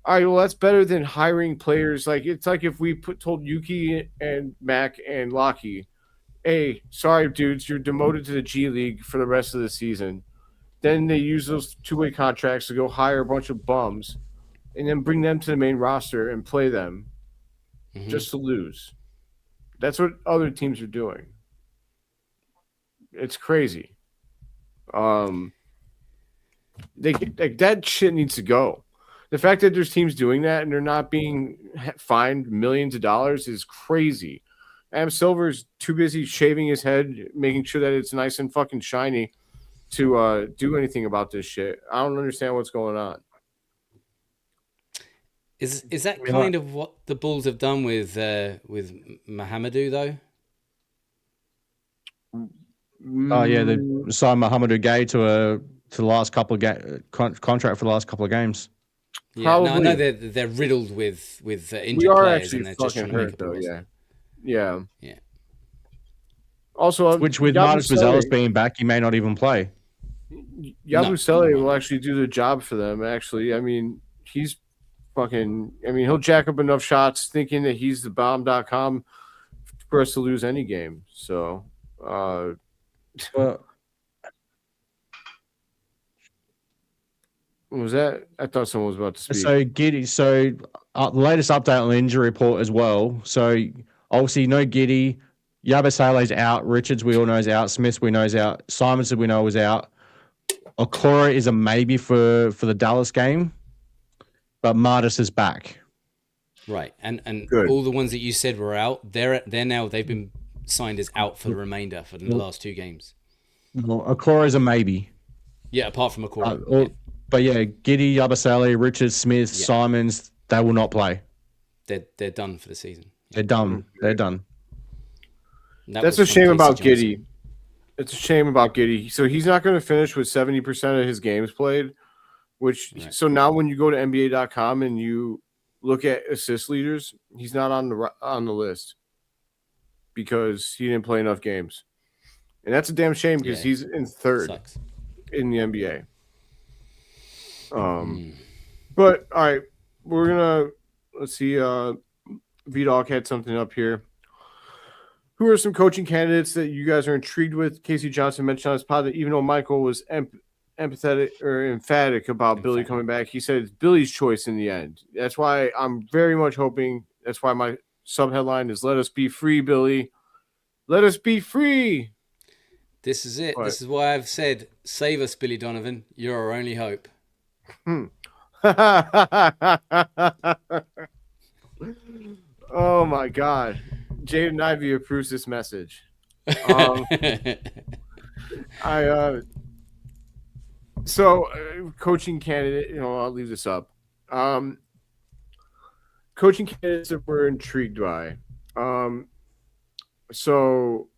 All right, well, that's better than hiring players. Like, it's like if we told Yuki and Mac and Lockie, "Hey, sorry, dudes, you're demoted to the G League for the rest of the season." Then they use those two-way contracts to go hire a bunch of bums and then bring them to the main roster and play them just to lose. That's what other teams are doing. It's crazy. That shit needs to go. The fact that there's teams doing that and they're not being fined millions of dollars is crazy. Adam Silver's too busy shaving his head, making sure that it's nice and fucking shiny to do anything about this shit. I don't understand what's going on. Is that kind of what the Bulls have done with Mahamadou though? Oh yeah, they signed Mahamadou Gay to the last couple of contract for the last couple of games. Yeah, no, I know they're riddled with injured we are players, actually and they're just trying fucking to make hurt up though. a Yeah. Yeah. Also, Which with Marcus Vazelis being back, he may not even play. Yabusele will actually do the job for them. Actually, I mean, he's fucking. I mean, he'll jack up enough shots, thinking that he's the bomb.com for us to lose any game. So, Well, what was that? I thought someone was about to speak. So Giddy. So the latest update on the injury report as well. So obviously, no Giddy. Yabusele's out. Richards, we all know, is out. Smith, we know, is out. Simonson, we know, is out. Okora is a maybe for the Dallas game, but Martis is back. Right, and Good. all the ones that you said were out, they've been signed as out for the remainder for the last 2 games. Well, Okora is a maybe. Yeah, apart from Okora. But yeah, Giddy, Yabusele, Richards, Smith, Simons, they will not play. They're done for the season. They're done. They're done. That's a shame about Giddy. It's a shame about Giddy. So he's not going to finish with 70% of his games played, so now when you go to NBA.com and you look at assist leaders, he's not on the list because he didn't play enough games. And that's a damn shame because he's in third in the NBA. But all right, let's see. V-Dog had something up here. Who are some coaching candidates that you guys are intrigued with? Casey Johnson mentioned on his pod that even though Michael was emphatic about Billy coming back, he said it's Billy's choice in the end. That's why I'm very much hoping. That's why my sub headline is "Let us be free, Billy. Let us be free." This is it. This is why I've said, "Save us, Billy Donovan. You're our only hope." Oh my God. Jaden Ivey approves this message. Coaching candidate, I'll leave this up. Coaching candidates that we're intrigued by. So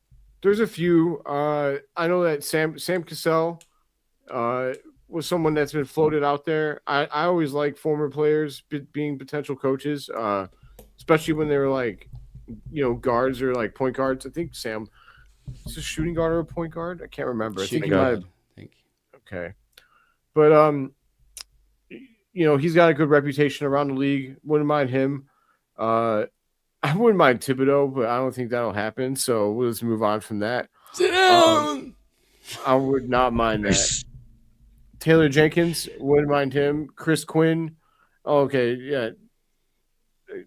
there's a few. I know that Sam Cassell was someone that's been floated out there. I always like former players being potential coaches, especially when they were like, guards or like point guards. I think Sam is a shooting guard or a point guard. I can't remember. Shooting guard. Okay. But he's got a good reputation around the league. Wouldn't mind him. I wouldn't mind Thibodeau, but I don't think that'll happen. So let's move on from that. Sit down. I would not mind that. Taylor Jenkins, wouldn't mind him. Chris Quinn. Okay, yeah.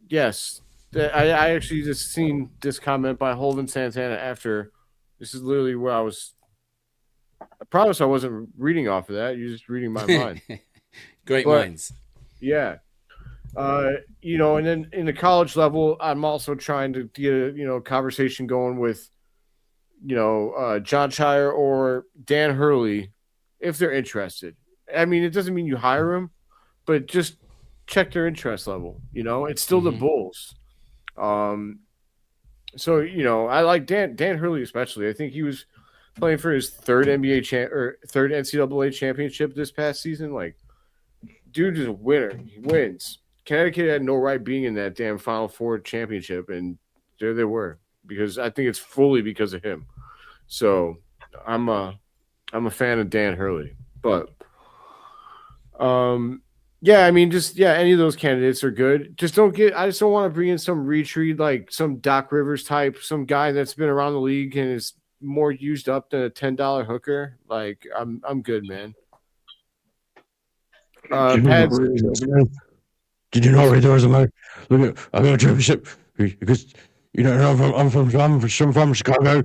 Yes. I actually just seen this comment by Holden Santana after. This is literally where I was. I promise I wasn't reading off of that. You're just reading my mind. Great minds. Yeah. And then in the college level, I'm also trying to get a conversation going with, John Shire or Dan Hurley if they're interested. I mean, it doesn't mean you hire them, but just check their interest level. It's still the Bulls. So I like Dan Hurley especially. I think he was playing for his third third NCAA championship this past season. Like, dude is a winner. He wins. Connecticut had no right being in that damn Final Four championship, and there they were, because I think it's fully because of him. So I'm a fan of Dan Hurley, but any of those candidates are good. I just don't want to bring in some retreat, like some Doc Rivers type, some guy that's been around the league and is more used up than a $10 hooker. Like, I'm good, man. Did you know right there was a man? Look, I got a championship because I'm from Chicago.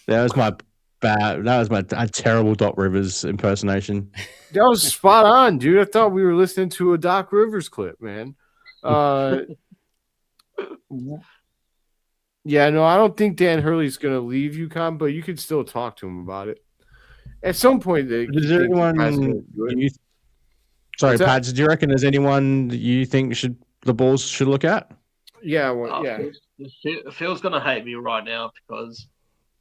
That was my bad. That was my terrible Doc Rivers impersonation. That was spot on, dude. I thought we were listening to a Doc Rivers clip, man. Yeah, no, I don't think Dan Hurley's going to leave UConn, but you could still talk to him about it. At some point, Is there anyone? Sorry, Pads. Do you reckon there's anyone that you think the Bulls should look at? Yeah, well, yeah. Phil's going to hate me right now because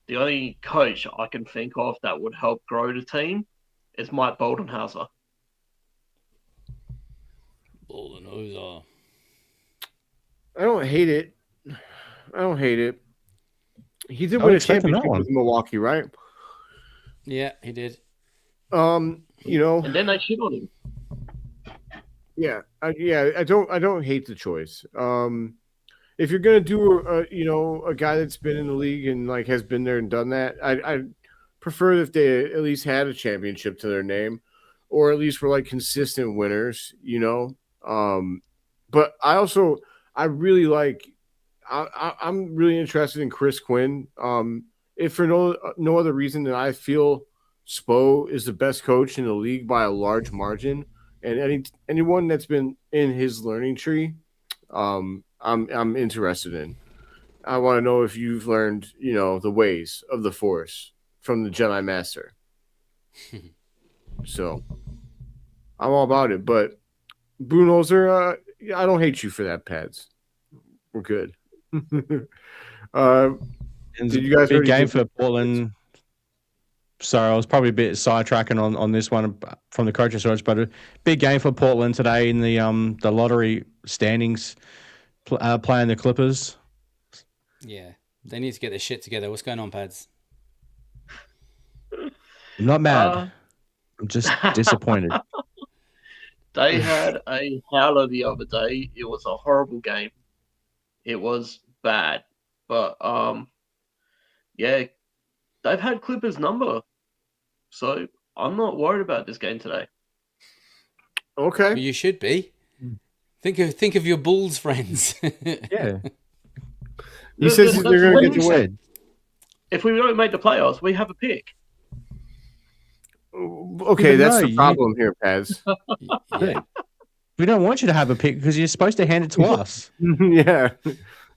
the only coach I can think of that would help grow the team is Mike Boldenhauser. Boldenhauser. I don't hate it. He did win a championship with Milwaukee, right? Yeah, he did. And then they shit on him. Yeah, I don't hate the choice. If you're gonna do a guy that's been in the league and like has been there and done that, I prefer if they at least had a championship to their name, or at least were like consistent winners. But I really like. I'm really interested in Chris Quinn. If for no other reason than I feel Spo is the best coach in the league by a large margin, and anyone that's been in his learning tree, I'm interested in. I want to know if you've learned, the ways of the Force from the Jedi Master. So I'm all about it. But Budenholzer, I don't hate you for that, Pads. We're good. Did you guys big game for Portland? Sorry, I was probably a bit sidetracking on this one from the coach's search, but a big game for Portland today in the lottery standings, playing the Clippers. Yeah, they need to get their shit together. What's going on, Pads? I'm not mad. I'm just disappointed. They had a howler the other day. It was a horrible game. It was bad, but they've had Clippers number, so I'm not worried about this game today. Okay, well, you should be. Think of your Bulls friends. Yeah, he says they're going to get the win. If we don't make the playoffs, we have a pick. Okay, that's the problem here, Paz. Yeah. We don't want you to have a pick because you're supposed to hand it to us. Yeah.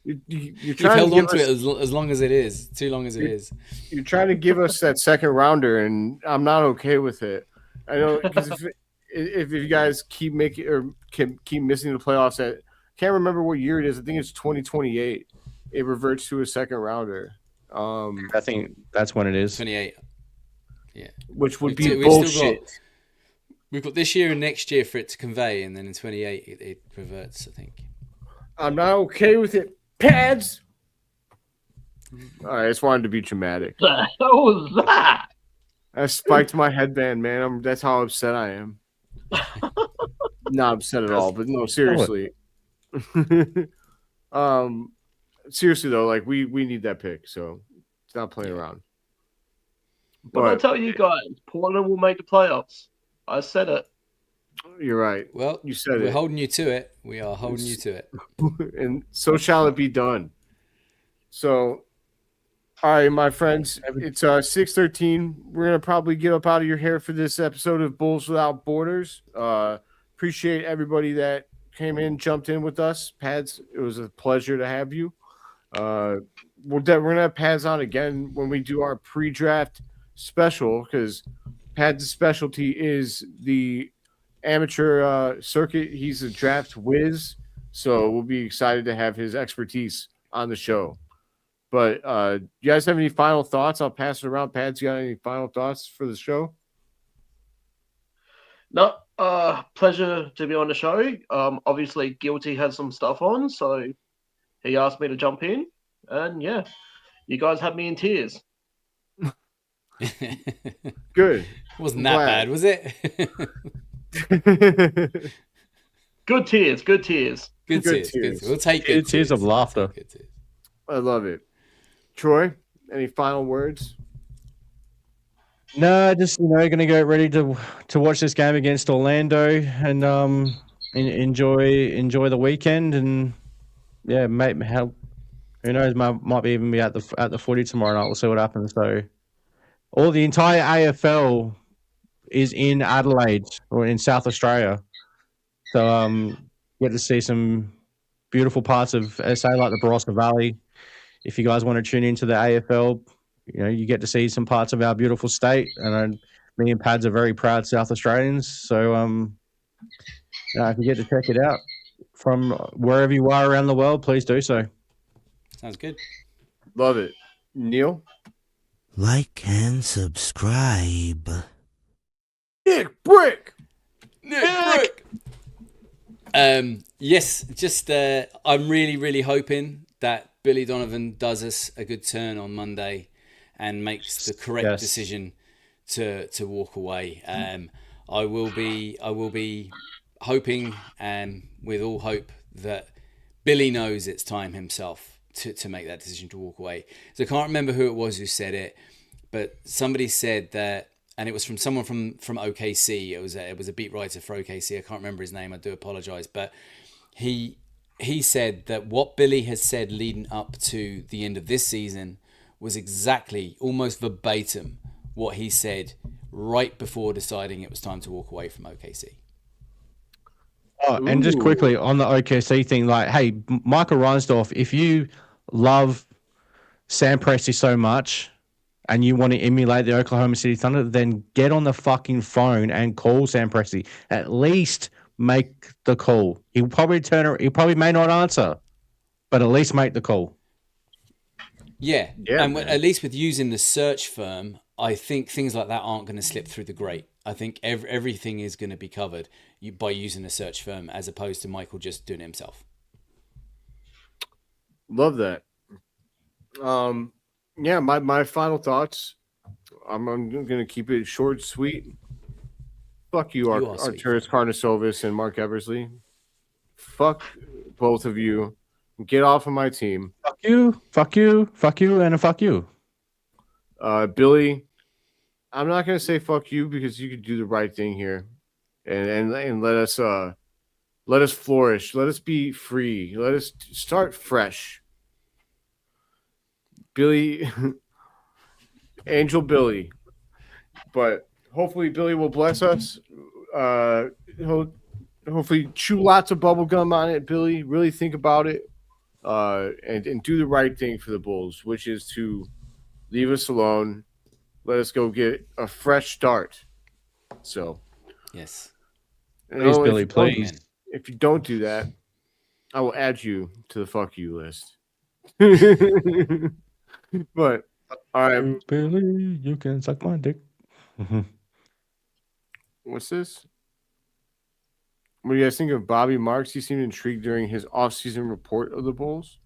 You've held on to it as long as it is. Too long as it is. You're trying to give us that second rounder, and I'm not okay with it. I know, because if you guys keep making or keep missing the playoffs, I can't remember what year it is. I think it's 2028. It reverts to a second rounder. I think that's when it is. 28. Yeah. Which would be bullshit. We've got this year and next year for it to convey, and then in 28 it reverts, I think. I'm not okay with it. Pads! All right, I just wanted to be dramatic. What the hell was that? I spiked my headband, man. That's how upset I am. Not upset at all, but no, seriously. Seriously though, like we need that pick, so it's not playing around. But I tell you guys, Portland will make the playoffs. I said it. You're right. Well, you said we're holding you to it. We are holding you to it. And so shall it be done. So, all right, my friends, it's 6:13. We're gonna probably get up out of your hair for this episode of Bulls Without Borders. Appreciate everybody that came in, jumped in with us. Pads, it was a pleasure to have you. We're gonna have Pads on again when we do our pre-draft special, because Pad's specialty is the amateur circuit. He's a draft whiz, so we'll be excited to have his expertise on the show. But you guys have any final thoughts? I'll pass it around. Pads, you got any final thoughts for the show? No, pleasure to be on the show. Obviously, Guilty had some stuff on, so he asked me to jump in. And yeah, you guys had me in tears. Good. Wasn't that bad, was it? Good tears. Good tears. We'll take good tears of laughter. I love it. Troy, any final words? No, just going to get ready to watch this game against Orlando and enjoy the weekend, and yeah, who knows, might even be at the footy tomorrow night. We'll see what happens. So, the entire AFL is in Adelaide or in South Australia, so get to see some beautiful parts of SA like the Barossa Valley. if you guys want to tune into the AFL, you get to see some parts of our beautiful state. And me and Pads are very proud South Australians. So, if you get to check it out from wherever you are around the world, please do so. Sounds good. Love it. Neil? Like and subscribe. Nick Brick! Yes, just I'm really, really hoping that Billy Donovan does us a good turn on Monday and makes the correct decision to walk away. I will be hoping, with all hope, that Billy knows it's time himself to make that decision to walk away. So I can't remember who it was who said it, but somebody said that, and it was from someone from OKC. It was a beat writer for OKC. I can't remember his name. I do apologize, but he said that what Billy has said leading up to the end of this season was exactly, almost verbatim, what he said right before deciding it was time to walk away from OKC. Oh, and just quickly on the OKC thing, like, hey, Michael Reinsdorf, if you love Sam Presti so much and you want to emulate the Oklahoma City Thunder, then get on the fucking phone and call Sam Presti. At least make the call. He'll probably he probably may not answer, but at least make the call. Yeah, and at least with using the search firm, I think things like that aren't going to slip through the grate. I think everything is going to be covered by using a search firm as opposed to Michael just doing it himself. Love that. Yeah, my final thoughts. I'm going to keep it short, sweet. Fuck you, Artūras, Karnišovas, and Marc Eversley. Fuck both of you. Get off of my team. Fuck you, fuck you, fuck you, and a fuck you. Billy, I'm not going to say fuck you because you could do the right thing here, and let us flourish. Let us be free. Let us start fresh. Billy, Angel Billy, but hopefully Billy will bless us. He'll hopefully chew lots of bubble gum on it. Billy, really think about it, and do the right thing for the Bulls, which is to leave us alone. Let us go get a fresh start. So, yes, please, Billy, please. If you don't do that, I will add you to the fuck you list. But all right, Billy, you can suck my dick. What's this? What do you guys think of Bobby Marks? He seemed intrigued during his off-season report of the Bulls.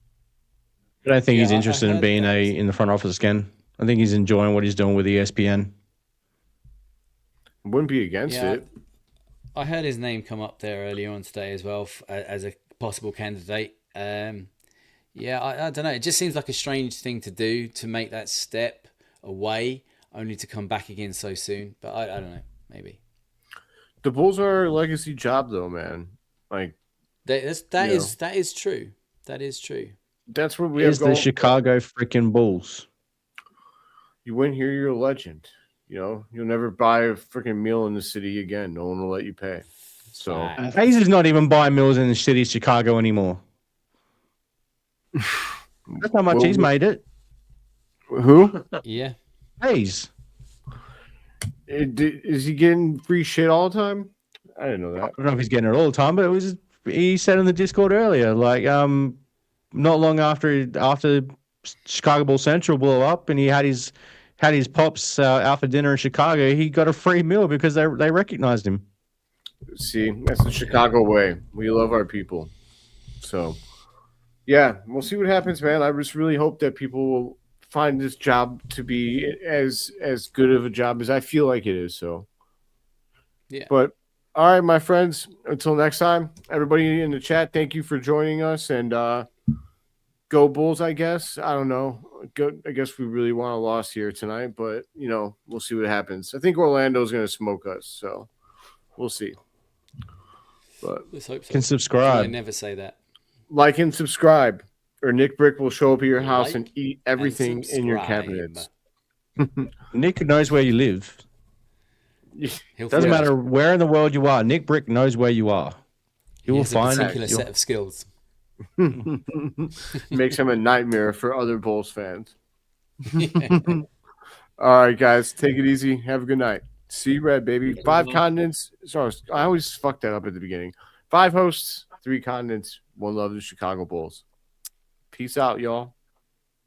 I don't think he's interested in being in the front office again. I think he's enjoying what he's doing with ESPN. Wouldn't be against it. I heard his name come up there earlier on today as well as a possible candidate. I don't know. It just seems like a strange thing to do, to make that step away only to come back again so soon. But I don't know. Maybe. The Bulls are a legacy job, though, man. Like that is true. That is true. That's what we have. Going. The Chicago freaking Bulls. You win here, you're a legend. You'll never buy a freaking meal in the city again. No one will let you pay. So Hayes is not even buying meals in the city of Chicago anymore. That's how much he's made it. Who? Yeah. Hayes. Is he getting free shit all the time? I didn't know that. I don't know if he's getting it all the time, but he said in the Discord earlier, like not long after Chicago Bull Central blew up and he had his pops out for dinner in Chicago, he got a free meal because they recognized him. See, that's the Chicago way. We love our people. So, yeah, we'll see what happens, man. I just really hope that people will find this job to be as good of a job as I feel like it is. So, yeah. But all right, my friends. Until next time, everybody in the chat, thank you for joining us, and go Bulls. I guess I don't know. I guess we really want a loss here tonight, but we'll see what happens. I think Orlando's going to smoke us, so we'll see. But let's hope so. Can subscribe. I never say that. Like and subscribe, or Nick Brick will show up at your house and eat everything in your cabinets. Nick knows where you live. Doesn't matter where in the world you are. Nick Brick knows where you are. He will find a particular set of skills. Makes him a nightmare for other Bulls fans. All right, guys, take it easy. Have a good night. See red, baby. 5 continents. Sorry, I always fuck that up at the beginning. 5 hosts, 3 continents. One love, the Chicago Bulls. Peace out, y'all.